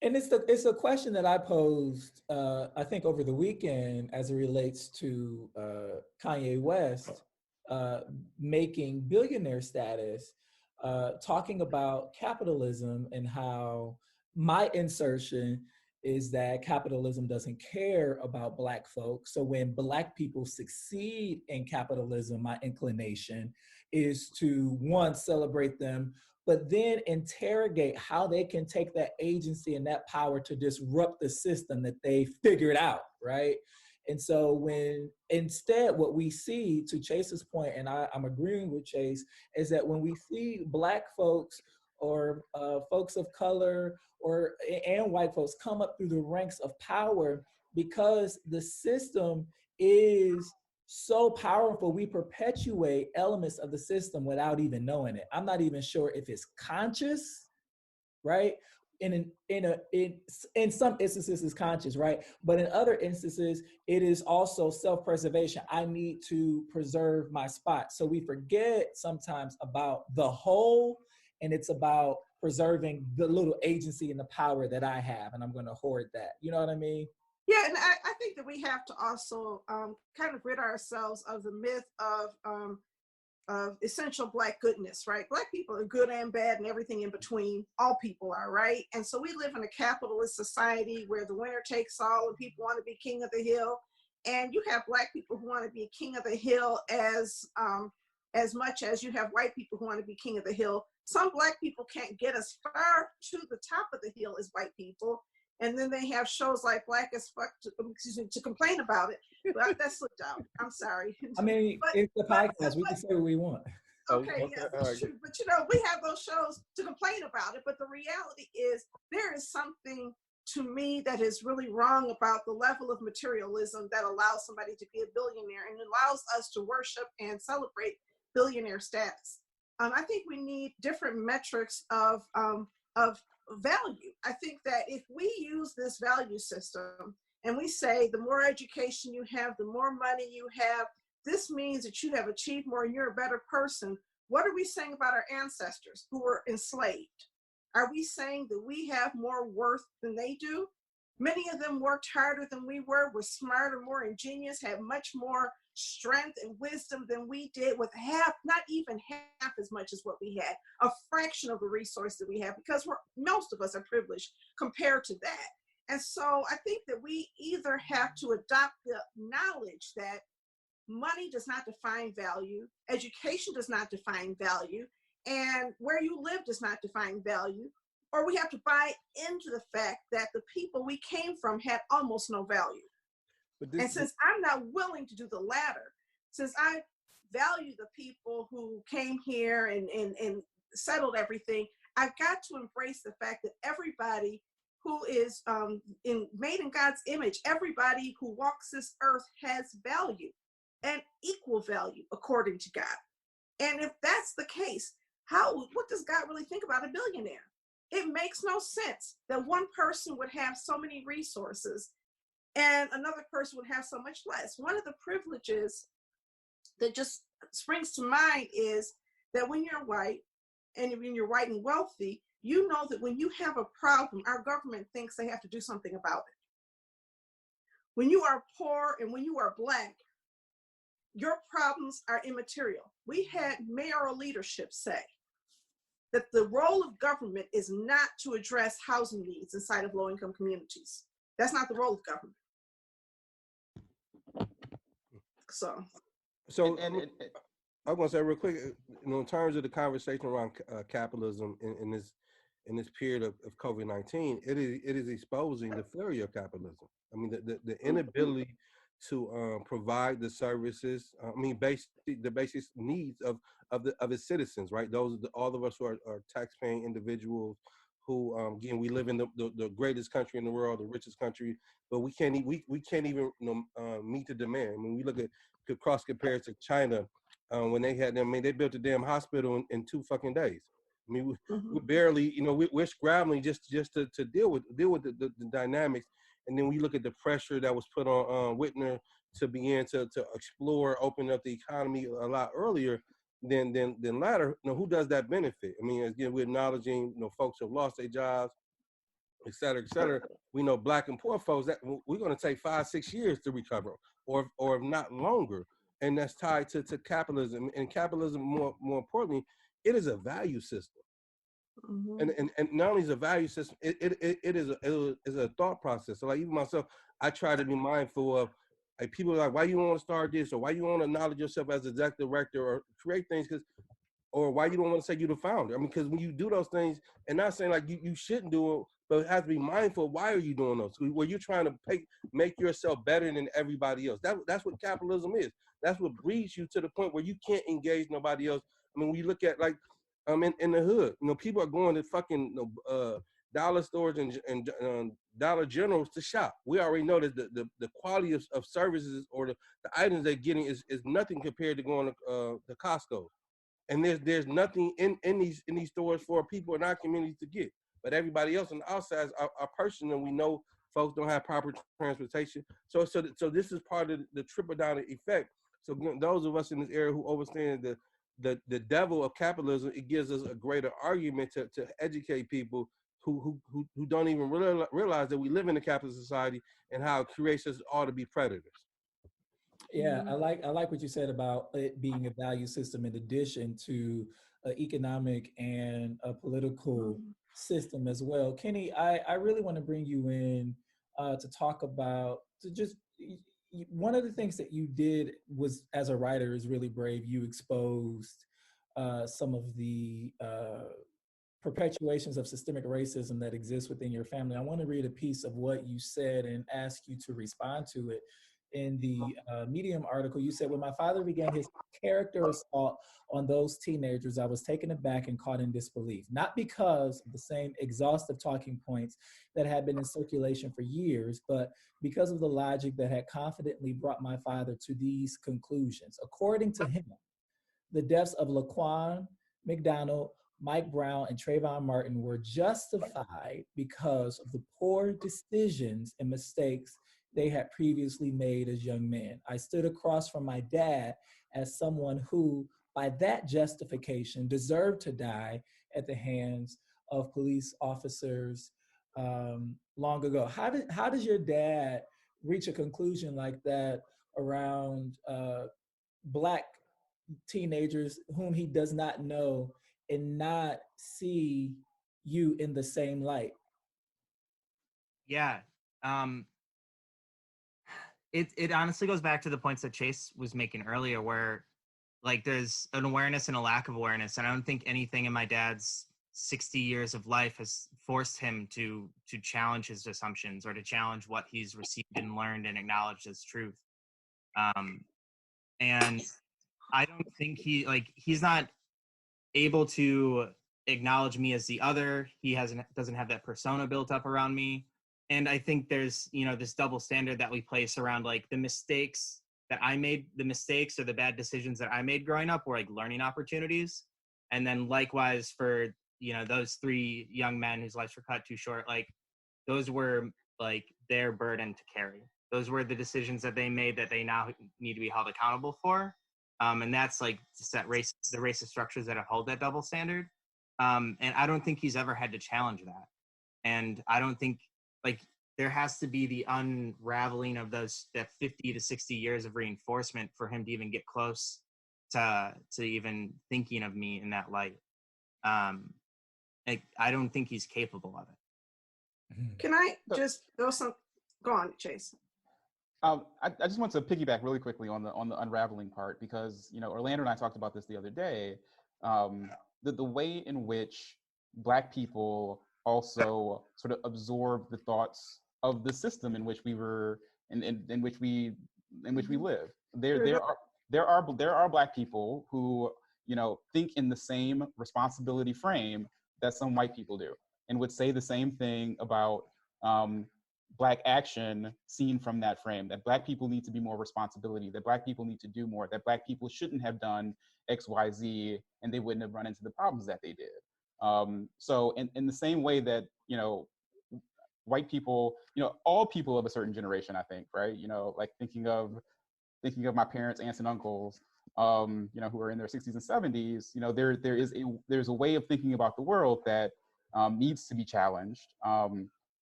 it's a question that I posed, I think over the weekend, as it relates to Kanye West making billionaire status, talking about capitalism and how my insertion is that capitalism doesn't care about Black folks. So when Black people succeed in capitalism, my inclination is to, one, celebrate them, but then interrogate how they can take that agency and that power to disrupt the system that they figured out, right? And so when instead what we see, to Chase's point, and I'm agreeing with Chase, is that when we see Black folks or folks of color and white folks come up through the ranks of power, because the system is so powerful, we perpetuate elements of the system without even knowing it. I'm not even sure if it's conscious, right? In some instances it's conscious, right? But in other instances, it is also self-preservation. I need to preserve my spot. So we forget sometimes about the whole, and it's about preserving the little agency and the power that I have, and I'm going to hoard that. You know what I mean? Yeah, and I think that we have to also kind of rid ourselves of the myth of essential Black goodness, right? Black people are good and bad and everything in between. All people are, right? And so we live in a capitalist society where the winner takes all and people want to be king of the hill. And you have Black people who want to be king of the hill as much as you have white people who want to be king of the hill. Some Black people can't get as far to the top of the hill as white people. And then they have shows like Black as Fuck to complain about it. But that slipped out. I'm sorry. I mean, it's the podcast. We can say what we want. Okay, yes, that's true. But we have those shows to complain about it. But the reality is there is something to me that is really wrong about the level of materialism that allows somebody to be a billionaire and allows us to worship and celebrate billionaire status. I think we need different metrics of value. I think that if we use this value system and we say the more education you have, the more money you have, this means that you have achieved more and you're a better person. What are we saying about our ancestors who were enslaved? Are we saying that we have more worth than they do? Many of them worked harder than we were smarter, more ingenious, had much more strength and wisdom than we did, with not even half as much as what we had, a fraction of the resource that we have, because most of us are privileged compared to that. And so I think that we either have to adopt the knowledge that money does not define value, education does not define value, and where you live does not define value, or we have to buy into the fact that the people we came from had almost no value. And since I'm not willing to do the latter, since I value the people who came here and settled everything, I've got to embrace the fact that everybody who is made in God's image, everybody who walks this earth has value and equal value according to God. And if that's the case, what does God really think about a billionaire? It makes no sense that one person would have so many resources and another person would have so much less. One of the privileges that just springs to mind is that when you're white, and when you're white and wealthy, you know that when you have a problem, our government thinks they have to do something about it. When you are poor and when you are Black, your problems are immaterial. We had mayoral leadership say that the role of government is not to address housing needs inside of low-income communities. That's not the role of government. So I'm gonna say real quick, in terms of the conversation around capitalism in this period of COVID-19, it is exposing the failure of capitalism. I mean, the inability to provide the services. I mean, the basic needs of its citizens, right? All of us who are tax-paying individuals. Who again, we live in the greatest country in the world, the richest country, but we can't even meet the demand. I mean, we look at cross compared to China. When they had them, I mean, they built a damn hospital in 2 fucking days. I mean, we're barely, we're scrambling just to deal with the dynamics. And then we look at the pressure that was put on Whitner to begin to explore, open up the economy a lot earlier than latter. Who does that benefit? I mean, again, we're acknowledging, folks who have lost their jobs, et cetera, et cetera. We know Black and poor folks that we're going to take 5-6 years to recover, or if not longer. And that's tied to capitalism. And capitalism, more importantly, it is a value system. And not only is a value system, it is a thought process. So like even myself, I try to be mindful of, like, people are like, why you want to start this, or why you want to acknowledge yourself as executive director or create things, or why you don't want to say you're the founder. I mean, because when you do those things, and not saying like you shouldn't do it, but it has to be mindful of why are you doing those? Where you're trying to make yourself better than everybody else. That's what capitalism is. That's what breeds you to the point where you can't engage nobody else. I mean, when you look at like in the hood, people are going to fucking dollar stores and Dollar Generals to shop. We already know that the quality of services or the items they're getting is nothing compared to going to Costco. And there's nothing in these stores for people in our community to get. But everybody else on the outside are personal. We know folks don't have proper transportation. So this is part of the trickle down effect. So those of us in this area who understand the devil of capitalism, it gives us a greater argument to educate people who don't even realize that we live in a capitalist society and how it creates us all to be predators. Yeah, I like what you said about it being a value system in addition to an economic and a political system as well. Kenny, I really want to bring you in to talk about one of the things that you did was, as a writer, is really brave. You exposed some of the perpetuations of systemic racism that exists within your family. I want to read a piece of what you said and ask you to respond to it. In the Medium article, you said, when my father began his character assault on those teenagers, I was taken aback and caught in disbelief, not because of the same exhaustive talking points that had been in circulation for years, but because of the logic that had confidently brought my father to these conclusions. According to him, the deaths of Laquan McDonald, Mike Brown, and Trayvon Martin were justified because of the poor decisions and mistakes they had previously made as young men. I stood across from my dad as someone who, by that justification, deserved to die at the hands of police officers long ago. How does your dad reach a conclusion like that around Black teenagers whom he does not know and not see you in the same light? Yeah. it honestly goes back to the points that Chase was making earlier, where like there's an awareness and a lack of awareness. And I don't think anything in my dad's 60 years of life has forced him to challenge his assumptions or to challenge what he's received and learned and acknowledged as truth. And I don't think he's not able to acknowledge me as the other. He doesn't have that persona built up around me. And I think there's, this double standard that we place around like the mistakes that I made, the mistakes or the bad decisions that I made growing up were like learning opportunities. And then likewise for, those three young men whose lives were cut too short, like those were like their burden to carry. Those were the decisions that they made that they now need to be held accountable for. And that's like the racist structures that uphold that double standard. And I don't think he's ever had to challenge that. And I don't think like there has to be the unraveling of that 50 to 60 years of reinforcement for him to even get close to even thinking of me in that light. I don't think he's capable of it. Can I just throw some? Go on, Chase. I just want to piggyback really quickly on the unraveling part, because Orlando and I talked about this the other day. The way in which Black people also sort of absorb the thoughts of the system in which we were in which we live. There are Black people who think in the same responsibility frame that some white people do, and would say the same thing about Black action seen from that frame, that Black people need to be more responsibility, that Black people need to do more, that Black people shouldn't have done X, Y, Z, and they wouldn't have run into the problems that they did. So in the same way that, white people, all people of a certain generation, I think, right? Like thinking of my parents, aunts and uncles, who are in their 60s and 70s, there's a way of thinking about the world that needs to be challenged.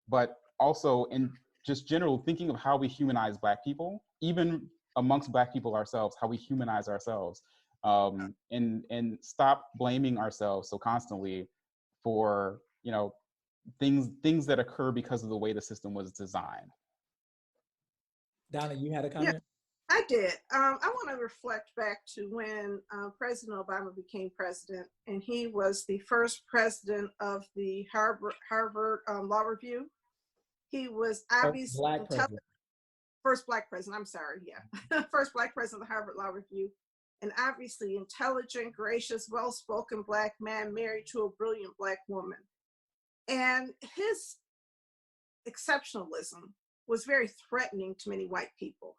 But also in just general thinking of how we humanize Black people, even amongst Black people ourselves, how we humanize ourselves, and stop blaming ourselves so constantly for, things that occur because of the way the system was designed. Donna, you had a comment? I did. I want to reflect back to when President Obama became president, and he was the first president of the Harvard Law Review. He was obviously first Black president. I'm sorry, yeah, first Black president of the Harvard Law Review, and obviously intelligent, gracious, well-spoken Black man married to a brilliant Black woman. And his exceptionalism was very threatening to many white people.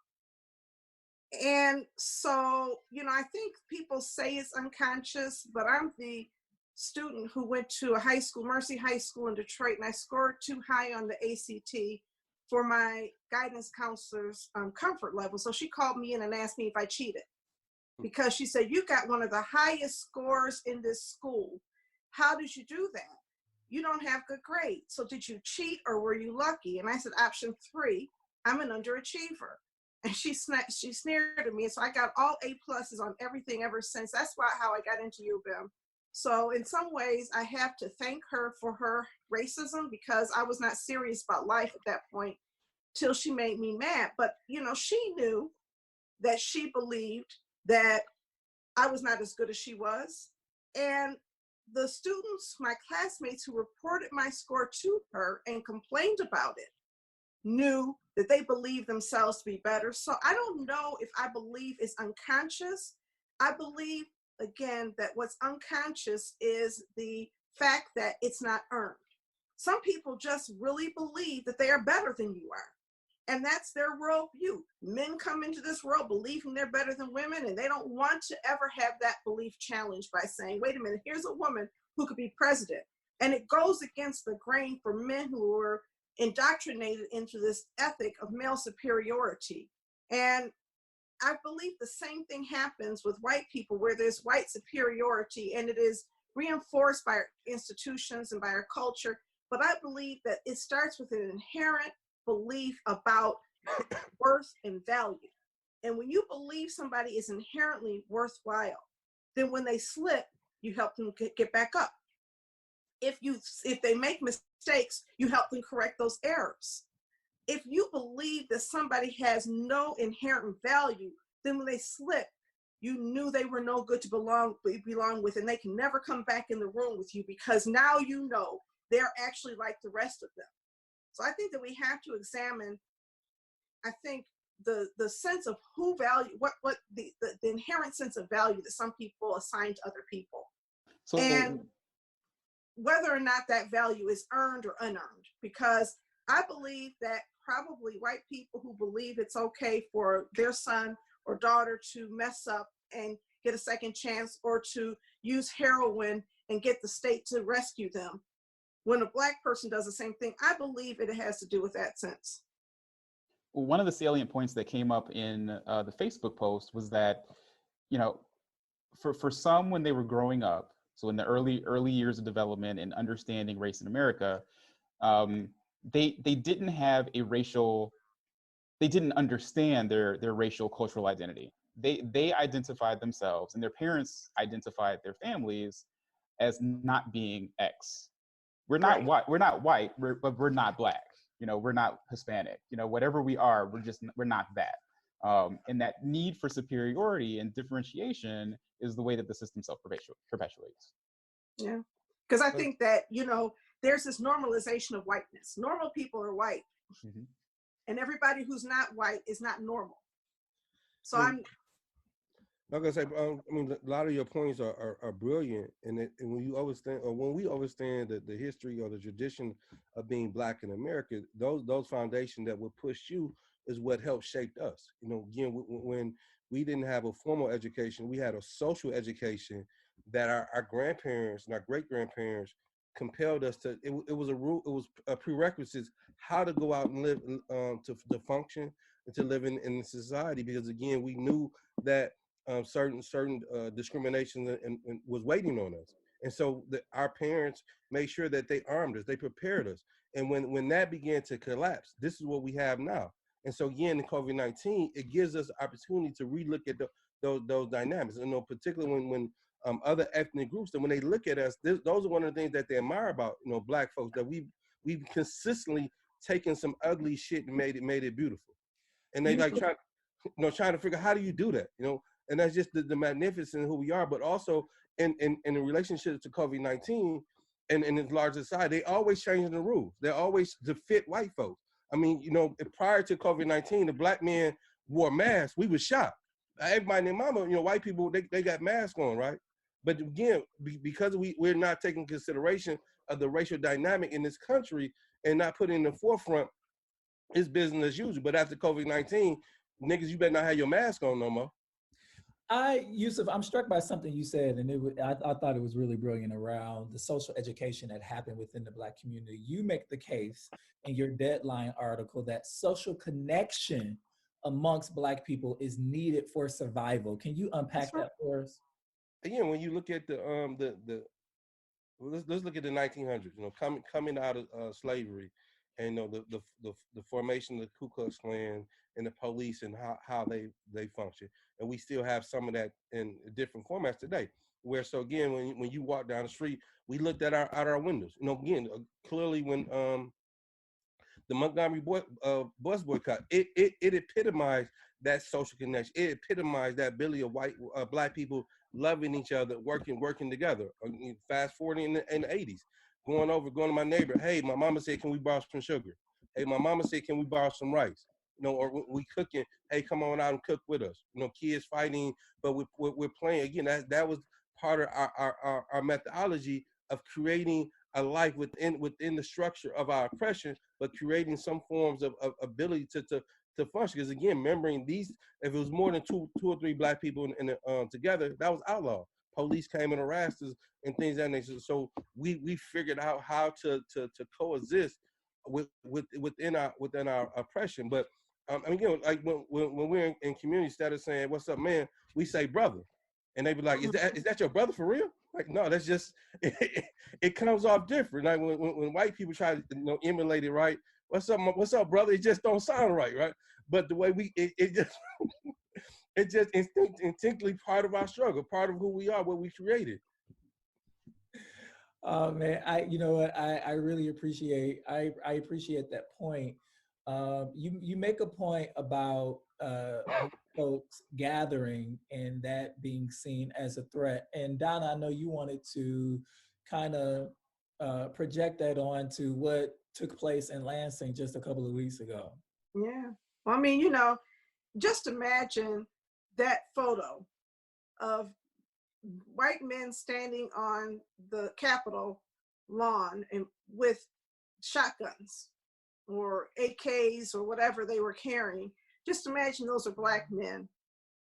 And so, I think people say it's unconscious, but I'm the student who went to a high school, Mercy High School in Detroit, and I scored too high on the ACT for my guidance counselor's comfort level. So she called me in and asked me if I cheated, because she said, you got one of the highest scores in this school. How did you do that? You don't have good grades. So did you cheat or were you lucky? And I said, option 3, I'm an underachiever. And she sneered at me. And so I got all A+ on everything ever since. That's how I got into U of M. So in some ways, I have to thank her for her racism, because I was not serious about life at that point till she made me mad. But, she knew that she believed that I was not as good as she was. And the students, my classmates who reported my score to her and complained about it, knew that they believed themselves to be better. So I don't know if I believe it's unconscious. I believe, again, that what's unconscious is the fact that it's not earned. Some people just really believe that they are better than you are. And that's their worldview. Men come into this world believing they're better than women, and they don't want to ever have that belief challenged by saying, wait a minute, here's a woman who could be president. And it goes against the grain for men who are indoctrinated into this ethic of male superiority. And I believe the same thing happens with white people, where there's white superiority, and it is reinforced by our institutions and by our culture. But I believe that it starts with an inherent belief about worth and value. And when you believe somebody is inherently worthwhile, then when they slip, you help them get back up. If they make mistakes, you help them correct those errors. if you believe that somebody has no inherent value, then when they slip, you knew they were no good to belong with, and they can never come back in the room with you, because now you know they're actually like the rest of them. So I think that we have to examine, I think, the sense of who value, what the inherent sense of value that some people assign to other people. So, And whether or not that value is earned or unearned, because I believe that probably white people who believe it's okay for their son or daughter to mess up and get a second chance, or to use heroin and get the state to rescue them, when a Black person does the same thing, I believe it has to do with that sense. one of the salient points that came up in the Facebook post was that, you know, for some, when they were growing up, so in the early years of development and understanding race in America, they didn't have a racial, they didn't understand their racial cultural identity. They identified themselves, and their parents identified their families as not being X. We're not white. We're not white. But we're not Black. You know, we're not Hispanic. You know, whatever we are, we're not that. And that need for superiority and differentiation is the way that the system self-perpetuates. Yeah, because I think that, you know, there's this normalization of whiteness. Normal people are white, Mm-hmm. and everybody who's not white is not normal. So I'm not gonna say. I mean, a lot of your points are brilliant, and when you understand, or when we understand the history or the tradition of being Black in America, those foundations that will push you is what helped shape us. You know, again, when we didn't have a formal education, we had a social education that our grandparents and our great grandparents compelled us to. It was a rule. It was a prerequisite how to go out and live, to function and to live in society, because again, we knew that certain discrimination and was waiting on us, and so our parents made sure that they armed us, they prepared us, and when that began to collapse, this is what we have now. And so again, in COVID-19, it gives us opportunity to relook at those dynamics. You know, particularly when other ethnic groups, and when they look at us, those are one of the things that they admire about, you know, Black folks, that we've consistently taken some ugly shit and made it beautiful, and they like trying to figure out how do you do that, you know. And that's just the magnificence of who we are. But also in the relationship to COVID-19 and in its larger side, they always changing the rules. They're always to fit white folks. I mean, you know, prior to COVID-19, the Black men wore masks. We was shocked. Everybody and their mama, you know, white people, they got masks on, right? But again, because we're not taking consideration of the racial dynamic in this country and not putting in the forefront, it's business as usual. But after COVID-19, niggas, you better not have your mask on no more. Yusef, I'm struck by something you said, and I thought it was really brilliant around the social education that happened within the Black community. You make the case in your Deadline article that social connection amongst Black people is needed for survival. Can you unpack that for us? Again, when you look at let's look at the 1900s. You know, coming out of slavery, and you know the formation of the Ku Klux Klan and the police and how they function, and we still have some of that in different formats today. Where so again, when you walk down the street, we looked at our windows. You know, again, clearly when the Montgomery bus boycott, it epitomized that social connection. It epitomized that ability of Black people loving each other, working together. Fast forwarding in the 80s, going to my neighbor. Hey, my mama said, can we borrow some sugar? Hey, my mama said, can we borrow some rice? You know, or we cooking. Hey, come on out and cook with us. You know, kids fighting, but we're playing. Again, that was part of our methodology of creating a life within the structure of our oppression, but creating some forms of ability to function. Because again, remembering these, if it was more than two or three Black people together, that was outlawed. Police came and harassed us and things of that nature. So we figured out how to coexist within our oppression. But I mean, you know, like when we're in community, instead of saying "What's up, man," we say "brother," and they be like, "Is that your brother for real?" Like, no, that's just it comes off different. Like when white people try to, you know, emulate it, right? What's up, brother? It just don't sound right? But the way it just it's just instinctively part of our struggle, part of who we are, what we created. Oh man, you know what, I really appreciate I appreciate that point. You make a point about folks gathering and that being seen as a threat. And Donna, I know you wanted to kind of project that on to what took place in Lansing just a couple of weeks ago. Yeah. Well, I mean, just imagine that photo of white men standing on the Capitol lawn and with shotguns or AKs or whatever they were carrying. Just imagine those are Black men.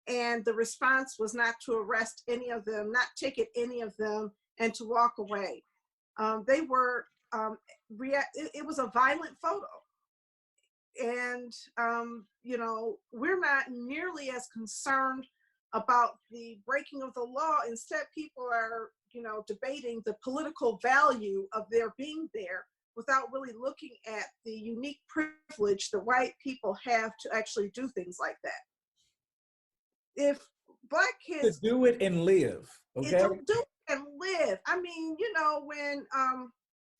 And the response was not to arrest any of them, not ticket any of them, and to walk away. They were, it was a violent photo. And, we're not nearly as concerned about the breaking of the law. Instead, people are, debating the political value of their being there without really looking at the unique privilege that white people have to actually do things like that. If Black kids to do it and live, okay? To do it and live. I mean, when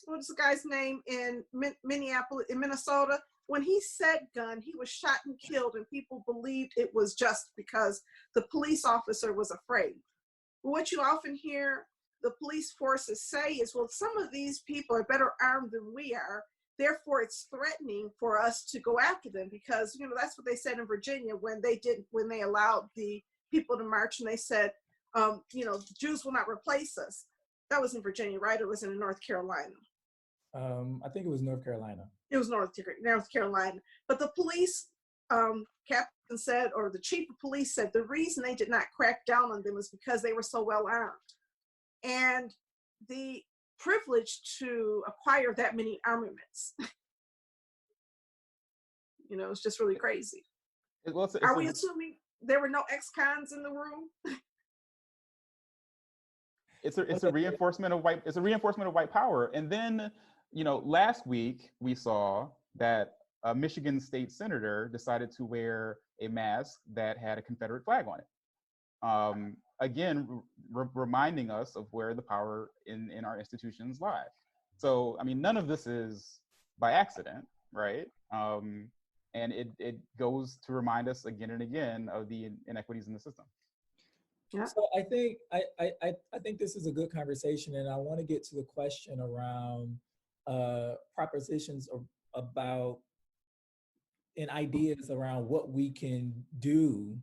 what's the guy's name in Minneapolis, in Minnesota? When he said gun, he was shot and killed, and people believed it was just because the police officer was afraid. But what you often hear the police forces say is, well, some of these people are better armed than we are, therefore it's threatening for us to go after them, because that's what they said in Virginia when they allowed the people to march, and they said, Jews will not replace us. That was in Virginia, right? Or was it in North Carolina? I think it was North Carolina. It was North Carolina. But the police captain said, or the chief of police said, the reason they did not crack down on them was because they were so well armed. And the privilege to acquire that many armaments, it's just really crazy. Are we assuming there were no ex-cons in the room? It's a reinforcement of white power. And then, last week we saw that a Michigan state senator decided to wear a mask that had a Confederate flag on it. Again, reminding us of where the power in our institutions lie. So, I mean, none of this is by accident, right? And it goes to remind us again and again of the inequities in the system. Yeah. So I think this is a good conversation, and I want to get to the question around propositions about and ideas around what we can do.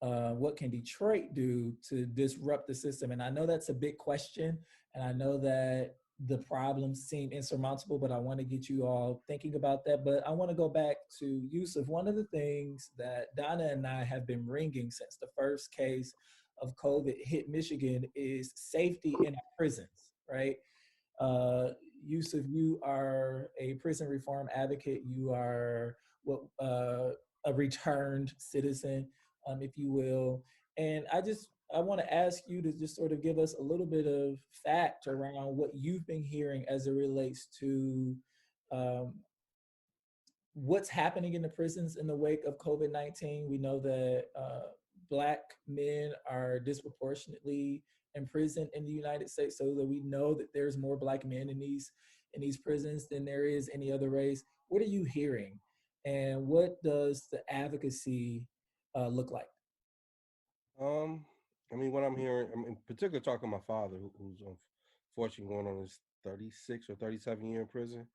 What can Detroit do to disrupt the system? And I know that's a big question, and I know that the problems seem insurmountable, but I want to get you all thinking about that. But I want to go back to Yusef. One of the things that Donna and I have been ringing since the first case of COVID hit Michigan is safety in our prisons, right? Yusef, you are a prison reform advocate. You are a returned citizen, if you will. And I want to ask you to just sort of give us a little bit of fact around what you've been hearing as it relates to what's happening in the prisons in the wake of COVID-19. We know that Black men are disproportionately imprisoned in the United States, so that we know that there's more Black men in these prisons than there is any other race. What are you hearing, and what does the advocacy look like? I mean, what I'm hearing, I'm in particular talking to my father, who's unfortunately going on his 36 or 37 year in prison,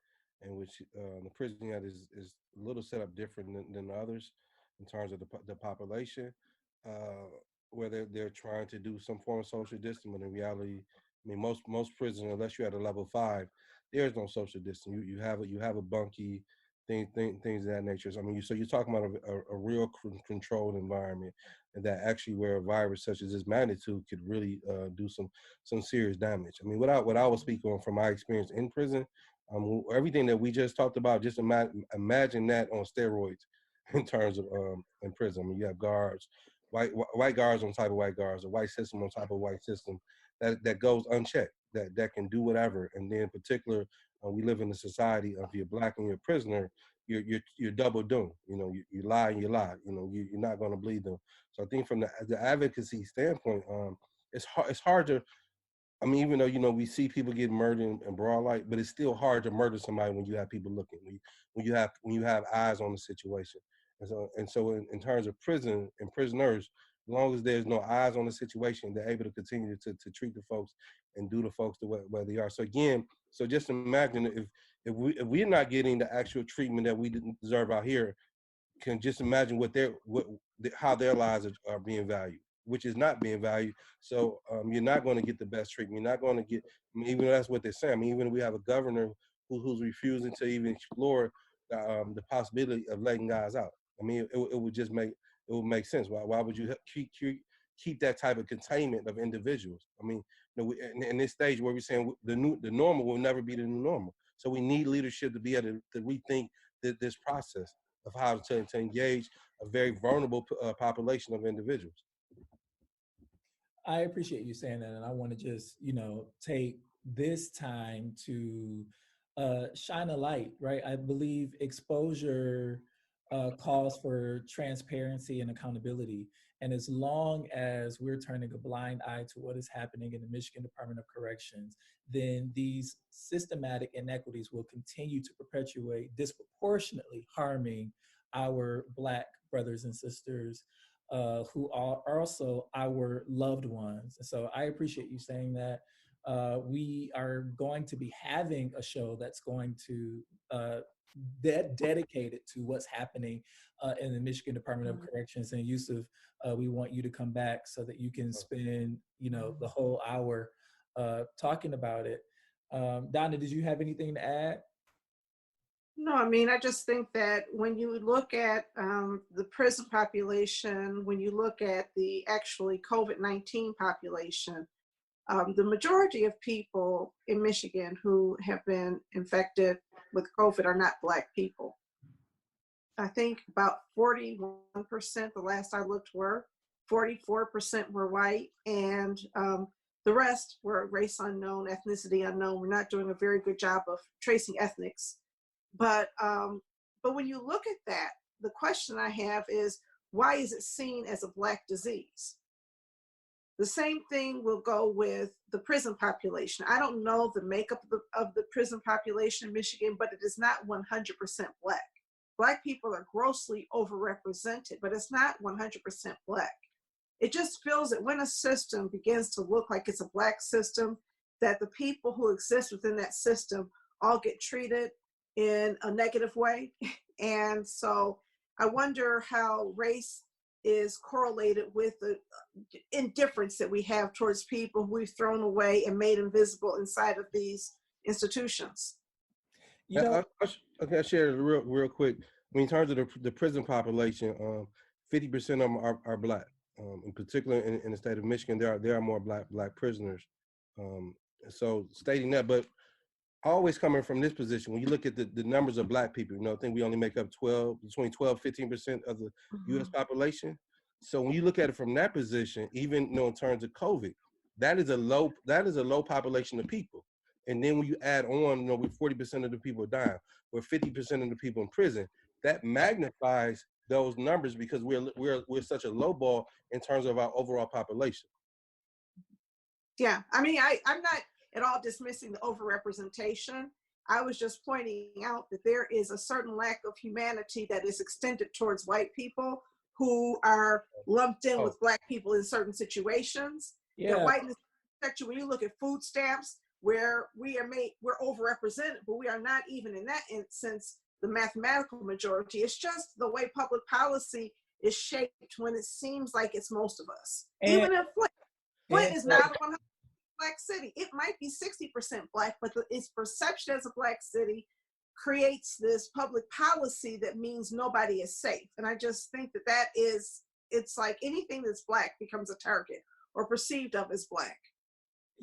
and which the prison yet is a little set up different than others in terms of the population, where they're trying to do some form of social distancing. But in reality, I mean, most prisons, unless you're at a level 5, there's no social distancing. You have a bunkie, things of that nature. So, I mean, so you're talking about a real controlled environment, and that actually where a virus such as this magnitude could really do some serious damage. I mean, what I will speak on from my experience in prison, everything that we just talked about, just imagine that on steroids in terms of in prison. I mean, you have guards, white guards on top of white guards, a white system on top of white system that goes unchecked, that can do whatever. And then in particular, we live in a society of you're Black and you're a prisoner, you're double doomed. You lie and you lie. You're not going to bleed them. So I think from the advocacy standpoint, it's hard to I mean, even though, we see people get murdered in broad light, but it's still hard to murder somebody when you have people looking, when you have eyes on the situation. And so in terms of prison and prisoners, as long as there's no eyes on the situation, they're able to continue to treat the folks and do the folks the way where they are. So again, so just imagine if we're not getting the actual treatment that we deserve out here, can just imagine how their lives are being valued, which is not being valued. So you're not going to get the best treatment. You're not going to get, I mean, even though that's what they're saying. I mean, even if we have a governor who's refusing to even explore the possibility of letting guys out. I mean, it would just make sense. Why would you keep that type of containment of individuals? I mean, in this stage where we're saying the normal will never be the new normal. So we need leadership to be able to rethink this process of how to engage a very vulnerable population of individuals. I appreciate you saying that, and I want to just, take this time to shine a light, right? I believe exposure calls for transparency and accountability. And as long as we're turning a blind eye to what is happening in the Michigan Department of Corrections, then these systematic inequities will continue to perpetuate, disproportionately harming our Black brothers and sisters who are also our loved ones. So I appreciate you saying that. We are going to be having a show that's going to dedicated to what's happening in the Michigan Department of Corrections. And Yusef, we want you to come back so that you can spend, the whole hour talking about it. Donna, did you have anything to add? No, I mean, I just think that when you look at the prison population, when you look at the actually COVID-19 population, the majority of people in Michigan who have been infected with COVID are not Black people. I think about 41%, the last I looked, were 44% were white, and the rest were race unknown, ethnicity unknown. We're not doing a very good job of tracing ethnics. But when you look at that, the question I have is, why is it seen as a Black disease? The same thing will go with the prison population. I don't know the makeup of the prison population in Michigan, but it is not 100% Black. Black people are grossly overrepresented, but it's not 100% Black. It just feels that when a system begins to look like it's a Black system, that the people who exist within that system all get treated in a negative way. And so I wonder how race is correlated with the indifference that we have towards people who we've thrown away and made invisible inside of these institutions. I'll share it real quick. I mean, in terms of the prison population, 50% of them are Black. In particular, in the state of Michigan, there are more black prisoners. So stating that, but always coming from this position, when you look at the numbers of Black people, I think we only make up between 12-15% of the U.S. population. So when you look at it from that position, even in terms of COVID, that is a low population of people. And then when you add on, with 40% of the people dying, or 50% of the people in prison, that magnifies those numbers because we're such a low ball in terms of our overall population. Yeah, I mean, I'm not at all dismissing the overrepresentation. I was just pointing out that there is a certain lack of humanity that is extended towards white people who are lumped in with Black people in certain situations. Yeah. The whiteness section, when you look at food stamps, where we're overrepresented, but we are not even in that instance the mathematical majority. It's just the way public policy is shaped when it seems like it's most of us. Even in Flint is not a 100% Black city. It might be 60% Black, but its perception as a Black city creates this public policy that means nobody is safe. And I just think that it's like anything that's Black becomes a target or perceived of as Black.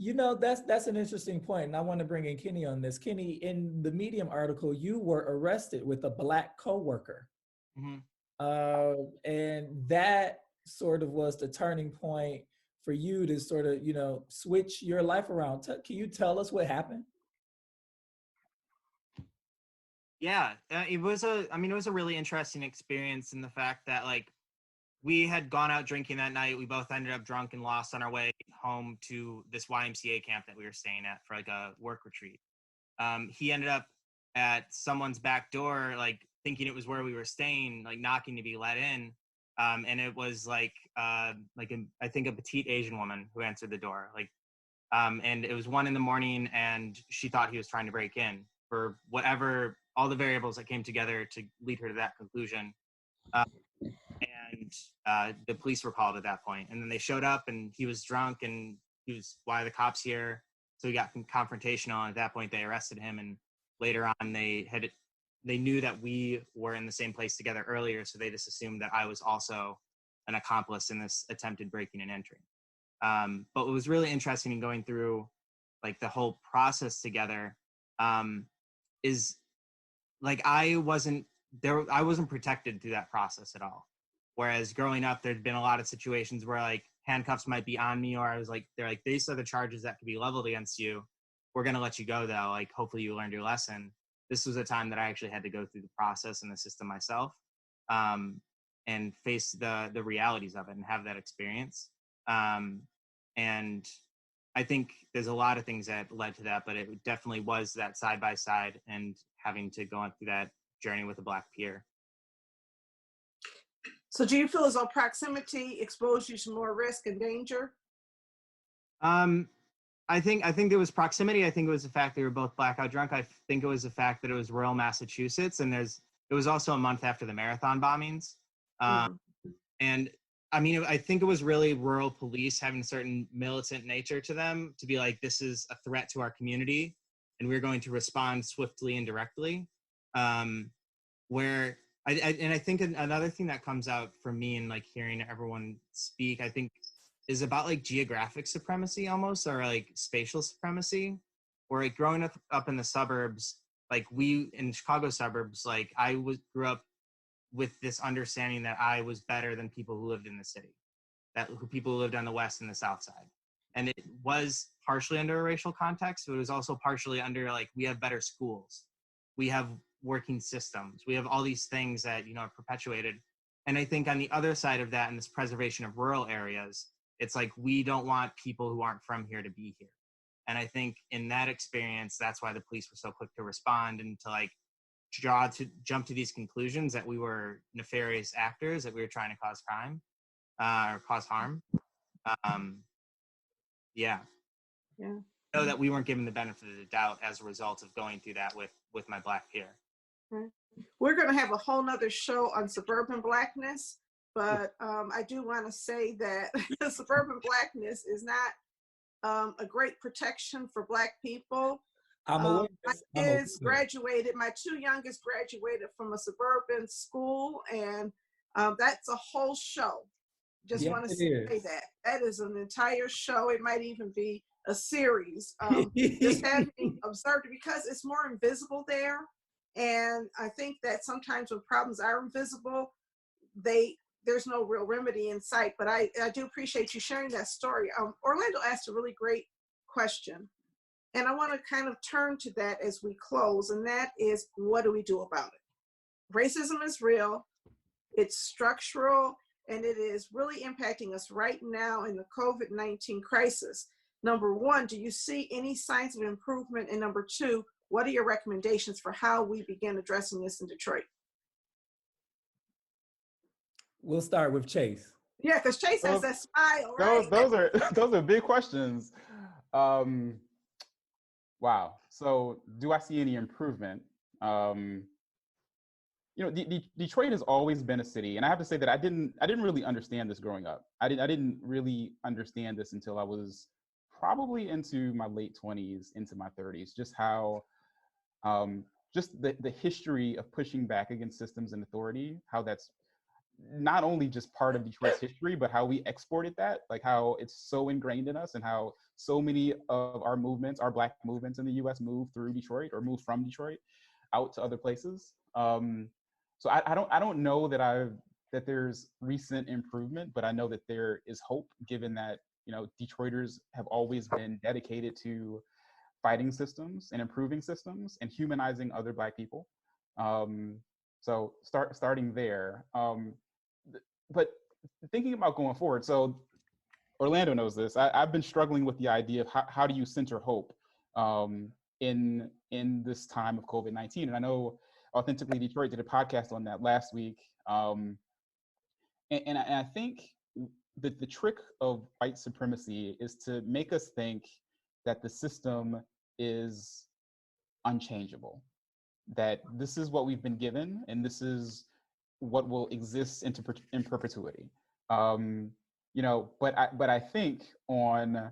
That's an interesting point, and I want to bring in Kenny on this. Kenny, in the Medium article, you were arrested with a Black coworker, and that sort of was the turning point for you to sort of, switch your life around. Can you tell us what happened? Yeah, it was a really interesting experience in the fact that, like, we had gone out drinking that night. We both ended up drunk and lost on our way home to this YMCA camp that we were staying at for like a work retreat. He ended up at someone's back door, like thinking it was where we were staying, like knocking to be let in. And it was I think a petite Asian woman who answered the door. And it was 1 a.m, and she thought he was trying to break in for whatever, all the variables that came together to lead her to that conclusion. And the police were called at that point. And then they showed up, and he was drunk, and he was, why are the cops here? So he got confrontational. And at that point, they arrested him. And later on, they knew that we were in the same place together earlier, so they just assumed that I was also an accomplice in this attempted breaking and entering. But what was really interesting in going through like the whole process together is like I wasn't protected through that process at all. Whereas growing up, there'd been a lot of situations where like handcuffs might be on me, or I was like, they're like, these are the charges that could be leveled against you. We're going to let you go though. Like, hopefully you learned your lesson. This was a time that I actually had to go through the process and the system myself, and face the realities of it and have that experience. And I think there's a lot of things that led to that, but it definitely was that side by side and having to go on through that journey with a Black peer. So do you feel as though proximity exposed you to more risk and danger? I think there was proximity. I think it was the fact that we were both blackout drunk. I think it was the fact that it was rural Massachusetts, and it was also a month after the marathon bombings. And I mean, I think it was really rural police having a certain militant nature to them to be like, this is a threat to our community, and we're going to respond swiftly and directly. Where I think another thing that comes out for me and like hearing everyone speak, I think, is about like geographic supremacy almost, or like spatial supremacy. Where like growing up in the suburbs, like we in Chicago suburbs, like grew up with this understanding that I was better than people who lived in the city, people who lived on the west and the south side. And it was partially under a racial context, but it was also partially under like, we have better schools, we have working systems, we have all these things that, you know, are perpetuated. And I think on the other side of that, in this preservation of rural areas, it's like, we don't want people who aren't from here to be here. And I think in that experience, that's why the police were so quick to respond and to like jump to these conclusions that we were nefarious actors, that we were trying to cause crime or cause harm. Yeah. Know that we weren't given the benefit of the doubt as a result of going through that with my Black peer. We're going to have a whole nother show on suburban Blackness, but I do want to say that suburban Blackness is not a great protection for Black people. My kids graduated, my two youngest graduated from a suburban school, and that's a whole show. Just want to say that is an entire show. It might even be a series. Just having observed it, because it's more invisible there. And I think that sometimes when problems are invisible, there's no real remedy in sight. But I do appreciate you sharing that story. Orlando asked a really great question, and I want to kind of turn to that as we close, and that is, what do we do about it? Racism is real, it's structural, and it is really impacting us right now in the COVID-19 crisis. Number one, do you see any signs of improvement? And number two, what are your recommendations for how we begin addressing this in Detroit? We'll start with Chase. Yeah, because Chase has that smile, right? Those are big questions. Wow. So do I see any improvement? You know, Detroit has always been a city, and I have to say that I didn't really understand this growing up. I didn't really understand this until I was probably into my late 20s, into my 30s, just how just the history of pushing back against systems and authority, how that's not only just part of Detroit's history, but how we exported that, like how it's so ingrained in us, and how so many of our movements, our Black movements in the US, moved through Detroit or moved from Detroit out to other places. So I don't know that there's recent improvement, but I know that there is hope, given that, you know, Detroiters have always been dedicated to fighting systems and improving systems and humanizing other Black people. So starting there. But thinking about going forward. So Orlando knows this. I've been struggling with the idea of how do you center hope in this time of COVID-19. And I know Authentically Detroit did a podcast on that last week. And I think the trick of white supremacy is to make us think that the system is unchangeable, that this is what we've been given and this is what will exist in perpetuity. But I think on,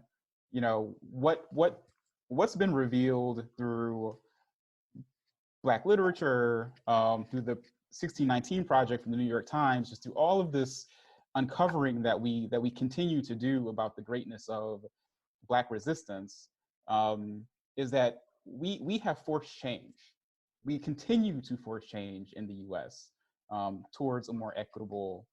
what's been revealed through Black literature, through the 1619 Project from the New York Times, just through all of this uncovering that we continue to do about the greatness of Black resistance, is that we have forced change. We continue to force change in the U.S. Towards a more equitable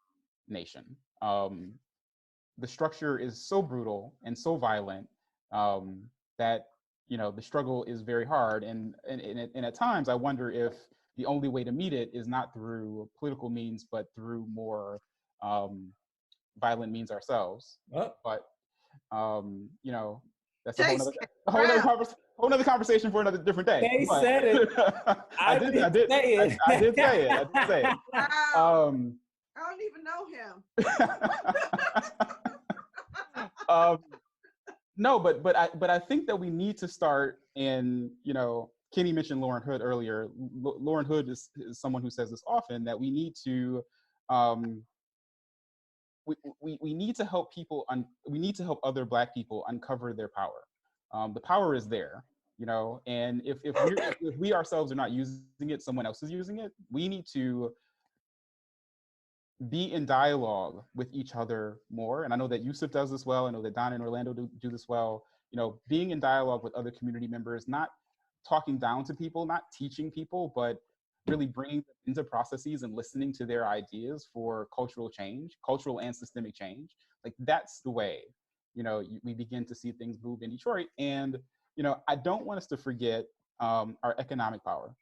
nation. The structure is so brutal and so violent that the struggle is very hard, and at times I wonder if the only way to meet it is not through political means, but through more violent means ourselves. But that's a whole nother conversation for another different day. They said it. I did say it. Wow. I don't even know him. No, but I think that we need to start in, Kenny mentioned Lauren Hood earlier. Lauren Hood is someone who says this often, that we need to we need to help people we need to help other Black people uncover their power. The power is there, and if we ourselves are not using it, someone else is using it. We need to be in dialogue with each other more. And I know that Yusef does this well. I know that Don and Orlando do this well. Being in dialogue with other community members, not talking down to people, not teaching people, but really bringing them into processes and listening to their ideas for cultural change, cultural and systemic change. Like, that's the way, we begin to see things move in Detroit. And, I don't want us to forget our economic power.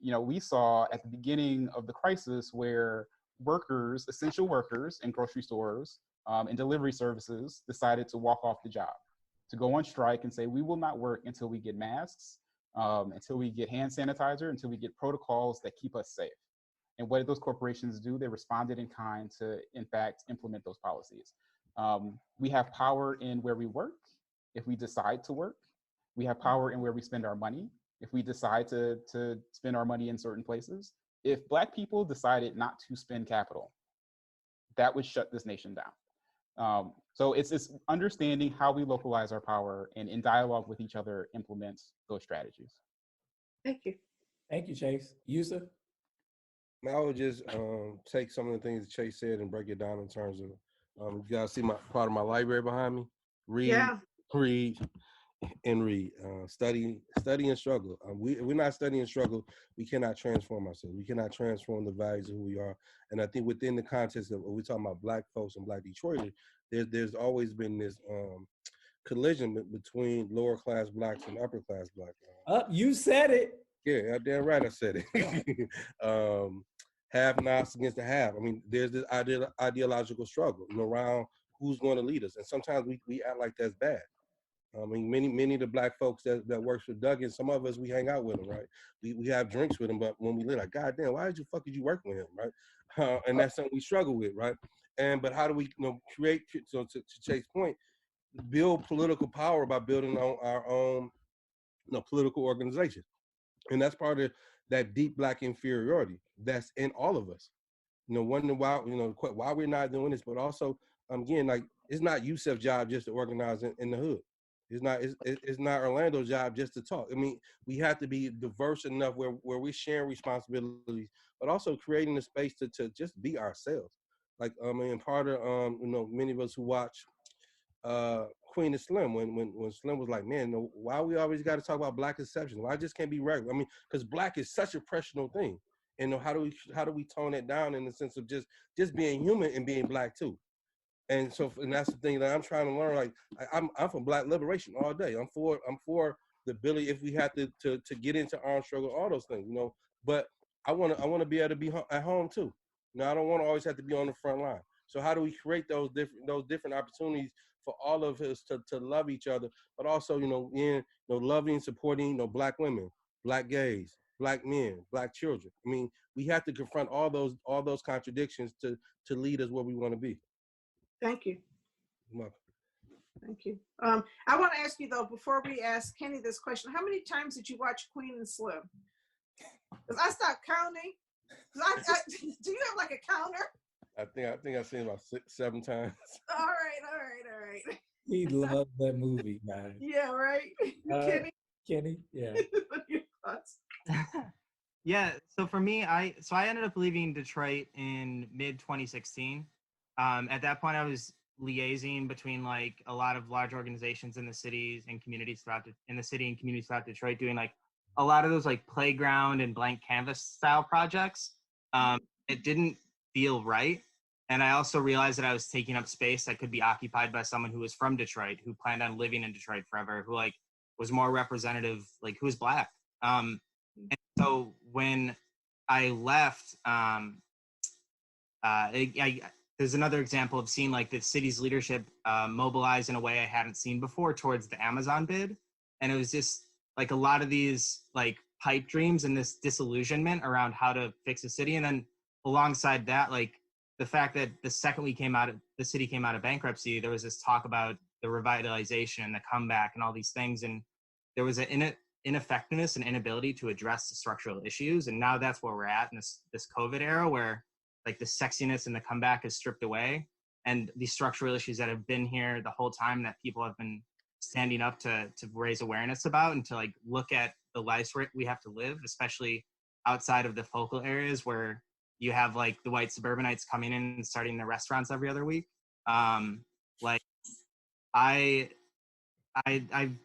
We saw at the beginning of the crisis where workers, essential workers in grocery stores and delivery services decided to walk off the job, to go on strike and say, we will not work until we get masks, until we get hand sanitizer, until we get protocols that keep us safe. And what did those corporations do? They responded in kind to, in fact, implement those policies. We have power in where we work if we decide to work. We have power in where we spend our money if we decide to spend our money in certain places. If Black people decided not to spend capital, that would shut this nation down. So it's understanding how we localize our power and in dialogue with each other implement those strategies. Thank you. Thank you, Chase. Yusef? I would just take some of the things that Chase said and break it down in terms of, you guys see part of my library behind me? Read, and read. Study and struggle. If we're not studying and struggle, we cannot transform ourselves. We cannot transform the values of who we are. And I think within the context of, we're talking about Black folks and Black Detroiters, there's always been this collision between lower class Blacks and upper class Blacks. You said it. Yeah, damn right I said it. Have-nots against the have. I mean, there's this ideological struggle around who's going to lead us. And sometimes we act like that's bad. I mean, many of the Black folks that works with Doug, and some of us, we hang out with them, right? We have drinks with them, but when we live, like, God damn, why did you work with him, right? And that's something we struggle with, right? But how do we create, so to Chase's point, build political power by building on our own political organization. And that's part of that deep Black inferiority that's in all of us. Wondering why, why we're not doing this, but also, again, like, it's not Yusef's job just to organize in the hood. It's not Orlando's job just to talk. I mean, we have to be diverse enough where we're sharing responsibilities, but also creating a space to just be ourselves. Like, I mean, part of, many of us who watch Queen of Slim, when Slim was like, man, why we always got to talk about Black exceptions? Why I just can't be regular? I mean, because Black is such a personal thing. And how do we tone it down in the sense of just being human and being Black too? And that's the thing that I'm trying to learn. Like, I'm for Black liberation all day. I'm for the ability, if we have to get into armed struggle, all those things, But I want to be able to be at home too. I don't want to always have to be on the front line. So how do we create those different opportunities for all of us to love each other, but also, loving and supporting, Black women, Black gays, Black men, Black children. I mean, we have to confront all those contradictions to lead us where we want to be. Thank you. You're welcome. Thank you. I want to ask you though, before we ask Kenny this question, how many times did you watch Queen and Slim? Because I stopped counting. Do you have like a counter? I think I've seen it about 6-7 times. All right. He loved that movie, guys. Yeah, right. Kenny, yeah. Your thoughts? Yeah, so for me, I ended up leaving Detroit in mid 2016. At that point, I was liaising between like a lot of large organizations in the cities and communities throughout Detroit, doing like a lot of those like playground and blank canvas style projects. It didn't feel right. And I also realized that I was taking up space that could be occupied by someone who was from Detroit, who planned on living in Detroit forever, who like was more representative, like who was Black. And so when I left, there's another example of seeing like the city's leadership mobilize in a way I hadn't seen before towards the Amazon bid. And it was just like a lot of these like pipe dreams and this disillusionment around how to fix a city. And then alongside that, like the fact that the second the city came out of bankruptcy, there was this talk about the revitalization and the comeback and all these things. And there was an ineffectiveness and inability to address the structural issues. And now that's where we're at in this COVID era, where like the sexiness and the comeback is stripped away. And these structural issues that have been here the whole time that people have been standing up to raise awareness about and to like look at the lives we have to live, especially outside of the focal areas where you have like the white suburbanites coming in and starting their restaurants every other week. Like I've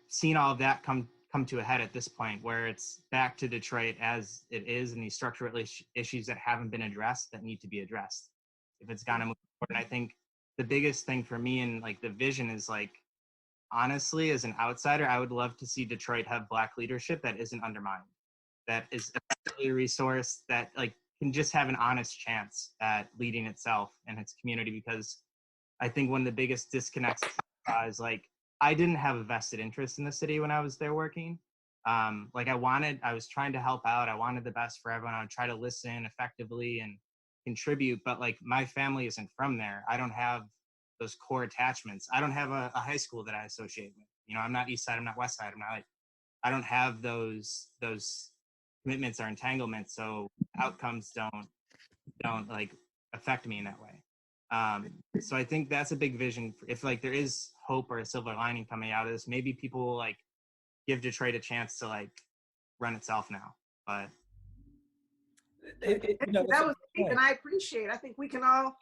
seen all of that come to a head at this point, where it's back to Detroit as it is, and these structural issues that haven't been addressed that need to be addressed if it's gonna move forward. And I think the biggest thing for me and like the vision is like, honestly, as an outsider, I would love to see Detroit have Black leadership that isn't undermined, that is effectively resourced, that like can just have an honest chance at leading itself and its community. Because I think one of the biggest disconnects is like, I didn't have a vested interest in the city when I was there working. Like I was trying to help out. I wanted the best for everyone. I would try to listen effectively and contribute, but like my family isn't from there. I don't have those core attachments. I don't have a high school that I associate with. I'm not East Side, I'm not West Side. I don't have those commitments or entanglements. So outcomes don't like affect me in that way. So I think that's a big vision. If like there is hope or a silver lining coming out of this, maybe people will like give Detroit a chance to like run itself now. But that was deep, and I appreciate. I think we can all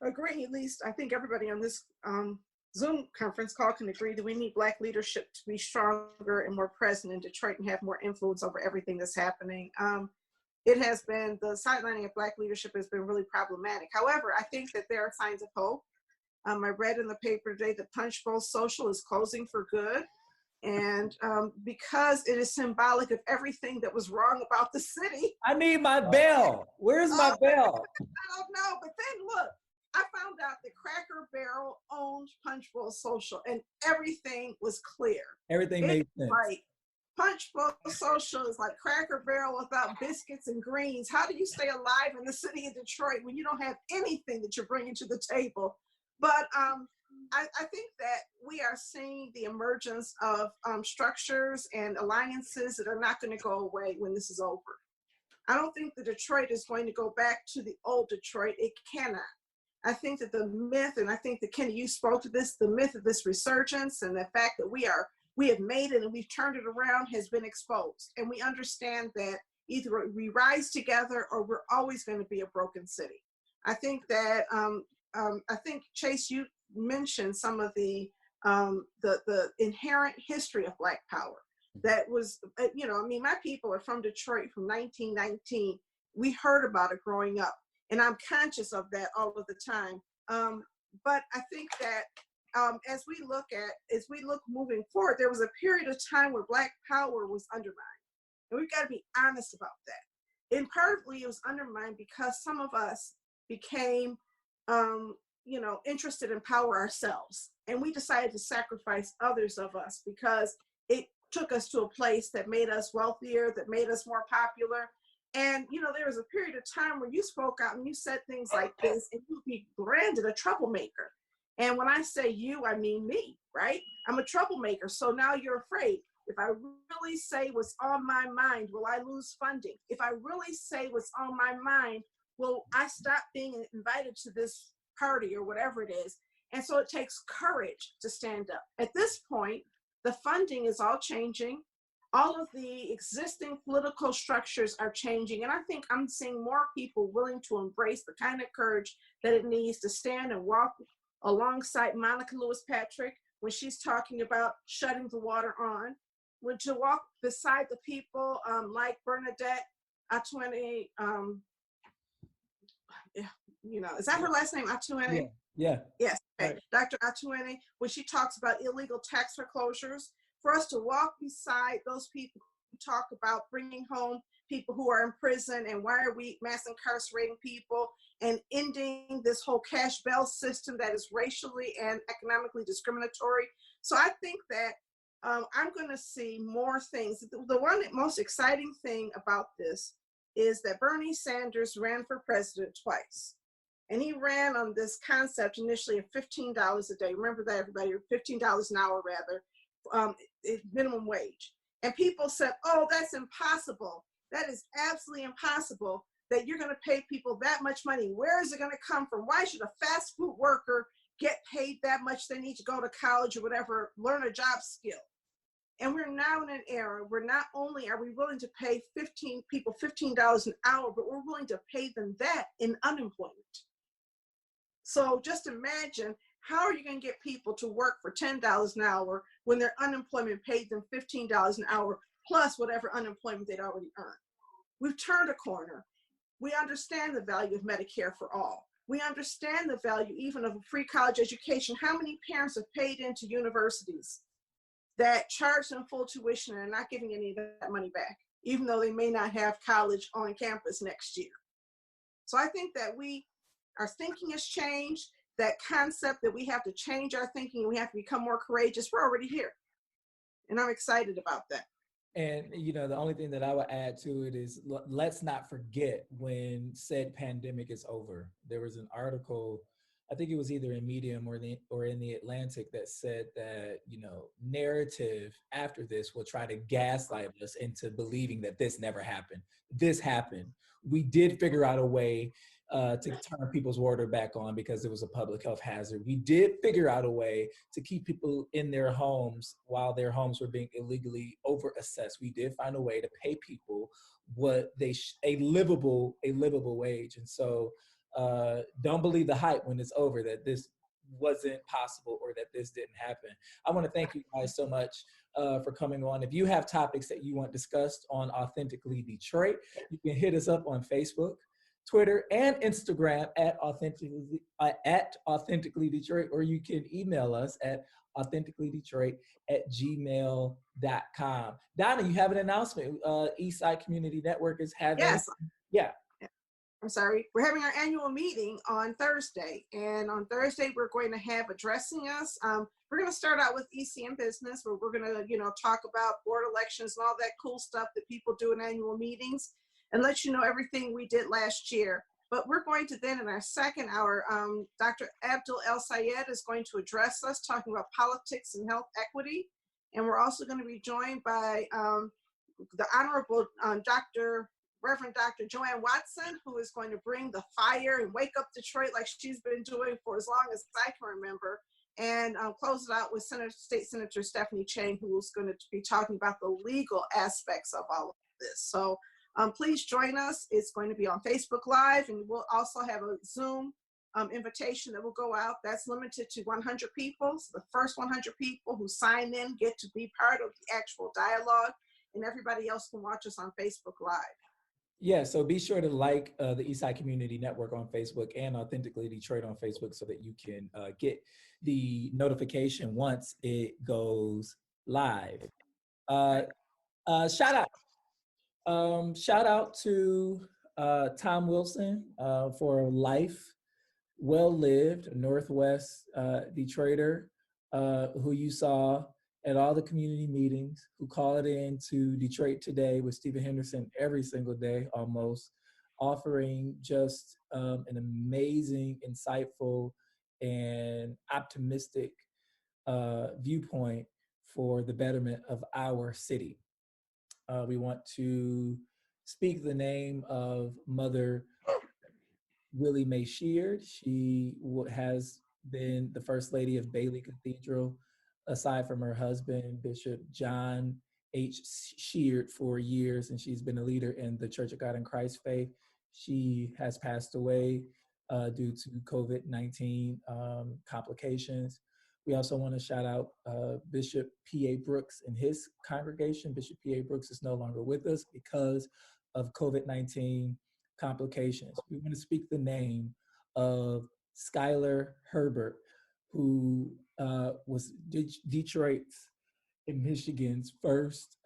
agree, at least I think everybody on this Zoom conference call can agree that we need Black leadership to be stronger and more present in Detroit and have more influence over everything that's happening. It has been, the sidelining of Black leadership has been really problematic. However, I think that there are signs of hope. I read in the paper today that Punch Bowl Social is closing for good. And because it is symbolic of everything that was wrong about the city. I need my bell. Where's my bell? I don't know, but then look, I found out that Cracker Barrel owned Punch Bowl Social and everything was clear. Everything made sense. Right. Punch Bowl Social is like Cracker Barrel without biscuits and greens. How do you stay alive in the city of Detroit when you don't have anything that you're bringing to the table? But I think that we are seeing the emergence of structures and alliances that are not going to go away when this is over. I don't think that Detroit is going to go back to the old Detroit. It cannot. I think that the myth, and I think that Kenny, you spoke to this, the myth of this resurgence and the fact that we have made it and we've turned it around has been exposed. And we understand that either we rise together or we're always going to be a broken city. I think that, I think Chase, you mentioned some of the inherent history of Black power. That was, my people are from Detroit from 1919. We heard about it growing up, and I'm conscious of that all of the time. But I think that as we look moving forward, there was a period of time where Black power was undermined, and we've got to be honest about that. And partly it was undermined because some of us became interested in power ourselves. And we decided to sacrifice others of us because it took us to a place that made us wealthier, that made us more popular. And, there was a period of time where you spoke out and you said things like this, and you'd be branded a troublemaker. And when I say you, I mean me, right? I'm a troublemaker. So now you're afraid. If I really say what's on my mind, will I lose funding? If I really say what's on my mind, will I stop being invited to this party or whatever it is? And so it takes courage to stand up. At this point, the funding is all changing. All of the existing political structures are changing. And I think I'm seeing more people willing to embrace the kind of courage that it needs to stand and walk alongside Monica Lewis Patrick when she's talking about shutting the water on, when to walk beside the people like Bernadette Atuene, is that her last name, Atuene? Yeah. Yes, okay. Right. Dr. Atuene, when she talks about illegal tax foreclosures, for us to walk beside those people who talk about bringing home people who are in prison and why are we mass incarcerating people and ending this whole cash bail system that is racially and economically discriminatory. So I think that I'm going to see more things. The one most exciting thing about this is that Bernie Sanders ran for president twice. And he ran on this concept initially of $15 a day. Remember that, everybody, $15 an hour rather, minimum wage. And people said, oh, that's impossible. That is absolutely impossible that you're going to pay people that much money. Where is it going to come from? Why should a fast food worker get paid that much? They need to go to college or whatever, learn a job skill. And we're now in an era where not only are we willing to pay people $15 an hour, but we're willing to pay them that in unemployment. So just imagine, how are you going to get people to work for $10 an hour when their unemployment paid them $15 an hour plus whatever unemployment they'd already earned? We've turned a corner. We understand the value of Medicare for all. We understand the value even of a free college education. How many parents have paid into universities that charge them full tuition and are not giving any of that money back, even though they may not have college on campus next year? So I think that our thinking has changed. That concept that we have to change our thinking and we have to become more courageous, we're already here. And I'm excited about that. And, the only thing that I would add to it is let's not forget when said pandemic is over. There was an article, I think it was either in Medium or in the Atlantic, that said that, narrative after this will try to gaslight us into believing that this never happened. This happened. We did figure out a way to turn people's water back on because it was a public health hazard. We did figure out a way to keep people in their homes while their homes were being illegally overassessed. We did find a way to pay people what a livable wage. And so don't believe the hype when it's over that this wasn't possible or that this didn't happen. I want to thank you guys so much for coming on. If you have topics that you want discussed on Authentically Detroit, you can hit us up on Facebook, Twitter, and Instagram at Authentically Detroit, or you can email us at authenticallydetroit@gmail.com. Donna, you have an announcement. Eastside Community Network is having. Yes. Yeah. I'm sorry. We're having our annual meeting on Thursday. And on Thursday, we're going to have addressing us. We're going to start out with ECM business, where we're going to, talk about board elections and all that cool stuff that people do in annual meetings, and let you know everything we did last year. But we're going to then, in our second hour, Dr. Abdul El Sayed is going to address us, talking about politics and health equity. And we're also going to be joined by the Honorable Reverend Dr. Joanne Watson, who is going to bring the fire and wake up Detroit like she's been doing for as long as I can remember. And close it out with State Senator Stephanie Chang, who's going to be talking about the legal aspects of all of this. So please join us. It's going to be on Facebook Live, and we'll also have a Zoom invitation that will go out. That's limited to 100 people. So the first 100 people who sign in get to be part of the actual dialogue, and everybody else can watch us on Facebook Live. Yeah, so be sure to like the Eastside Community Network on Facebook and Authentically Detroit on Facebook so that you can get the notification once it goes live. Shout out to Tom Wilson for Life well-lived Northwest Detroiter who you saw at all the community meetings, who called in to Detroit Today with Stephen Henderson every single day almost, offering just an amazing, insightful, and optimistic viewpoint for the betterment of our city. We want to speak the name of Mother Willie Mae Sheard. She has been the First Lady of Bailey Cathedral, aside from her husband, Bishop John H. Sheard, for years, and she's been a leader in the Church of God in Christ faith. She has passed away due to COVID-19 complications. We also want to shout out Bishop P.A. Brooks and his congregation. Bishop P.A. Brooks is no longer with us because of COVID-19 complications. We want to speak the name of Skylar Herbert, who was Detroit's and Michigan's first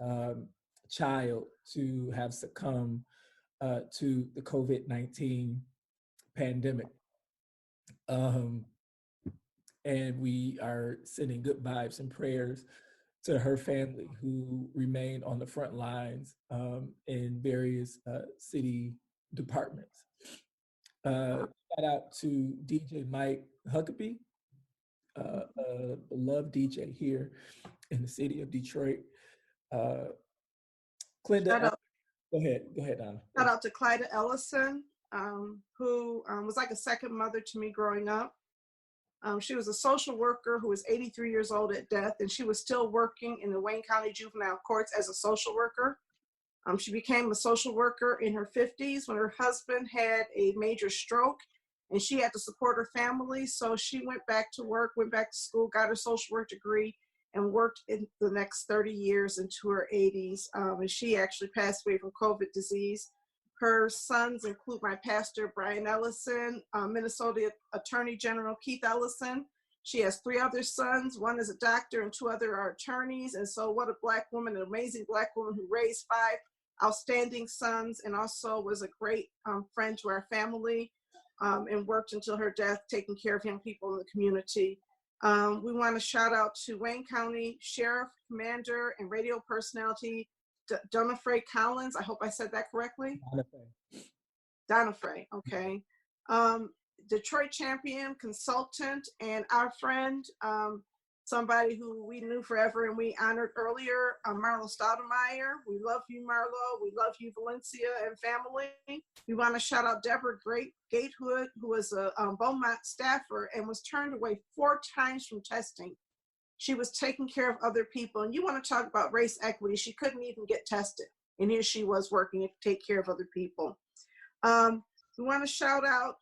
child to have succumbed to the COVID-19 pandemic. And we are sending good vibes and prayers to her family who remain on the front lines in various city departments. Shout out to DJ Mike Huckabee, a beloved DJ here in the city of Detroit. Clinda, go ahead, Donna. Shout out to Clyda Ellison, who was like a second mother to me growing up. She was a social worker who was 83 years old at death, and she was still working in the Wayne County Juvenile Courts as a social worker. She became a social worker in her 50s when her husband had a major stroke, and she had to support her family. So she went back to work, went back to school, got her social work degree, and worked in the next 30 years into her 80s. And she actually passed away from COVID disease. Her sons include my pastor, Brian Ellison, Minnesota Attorney General Keith Ellison. She has 3 other sons. One is a doctor and 2 other are attorneys. And so what a Black woman, an amazing Black woman who raised 5 outstanding sons and also was a great friend to our family and worked until her death, taking care of young people in the community. We want to shout out to Wayne County Sheriff, Commander, and radio personality, Donna Frey Collins. I hope I said that correctly. Donna Frey, okay. Detroit champion, consultant, and our friend, somebody who we knew forever and we honored earlier, Marlo Stoudemire. We love you, Marlo. We love you, Valencia and family. We want to shout out Deborah Gatewood, who was a Beaumont staffer and was turned away 4 times from testing. She was taking care of other people. And you want to talk about race equity. She couldn't even get tested. And here she was working to take care of other people. We want to shout out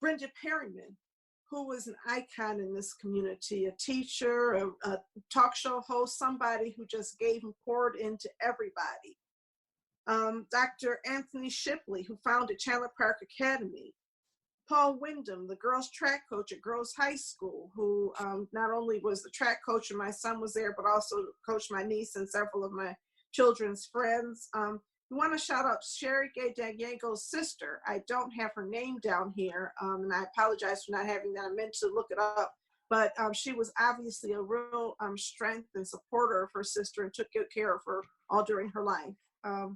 Brenda Perryman, who was an icon in this community, a teacher, a talk show host, somebody who just gave and poured into everybody. Dr. Anthony Shipley, who founded Chandler Park Academy. Paul Wyndham, the girls track coach at Girls High School, who not only was the track coach and my son was there, but also coached my niece and several of my children's friends. We want to shout out Sherry Gay Daniego's sister. I don't have her name down here, and I apologize for not having that. I meant to look it up, but she was obviously a real strength and supporter of her sister and took good care of her all during her life.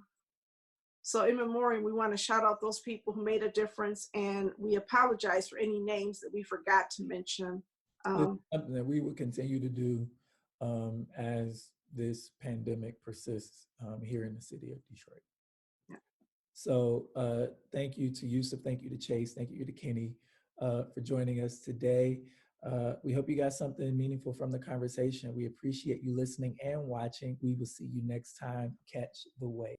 So in memoriam, we want to shout out those people who made a difference, and we apologize for any names that we forgot to mention. It's something that we will continue to do as this pandemic persists here in the city of Detroit. Yeah. So thank you to Yusef, thank you to Chase, thank you to Kenny for joining us today. We hope you got something meaningful from the conversation. We appreciate you listening and watching. We will see you next time. Catch the wave.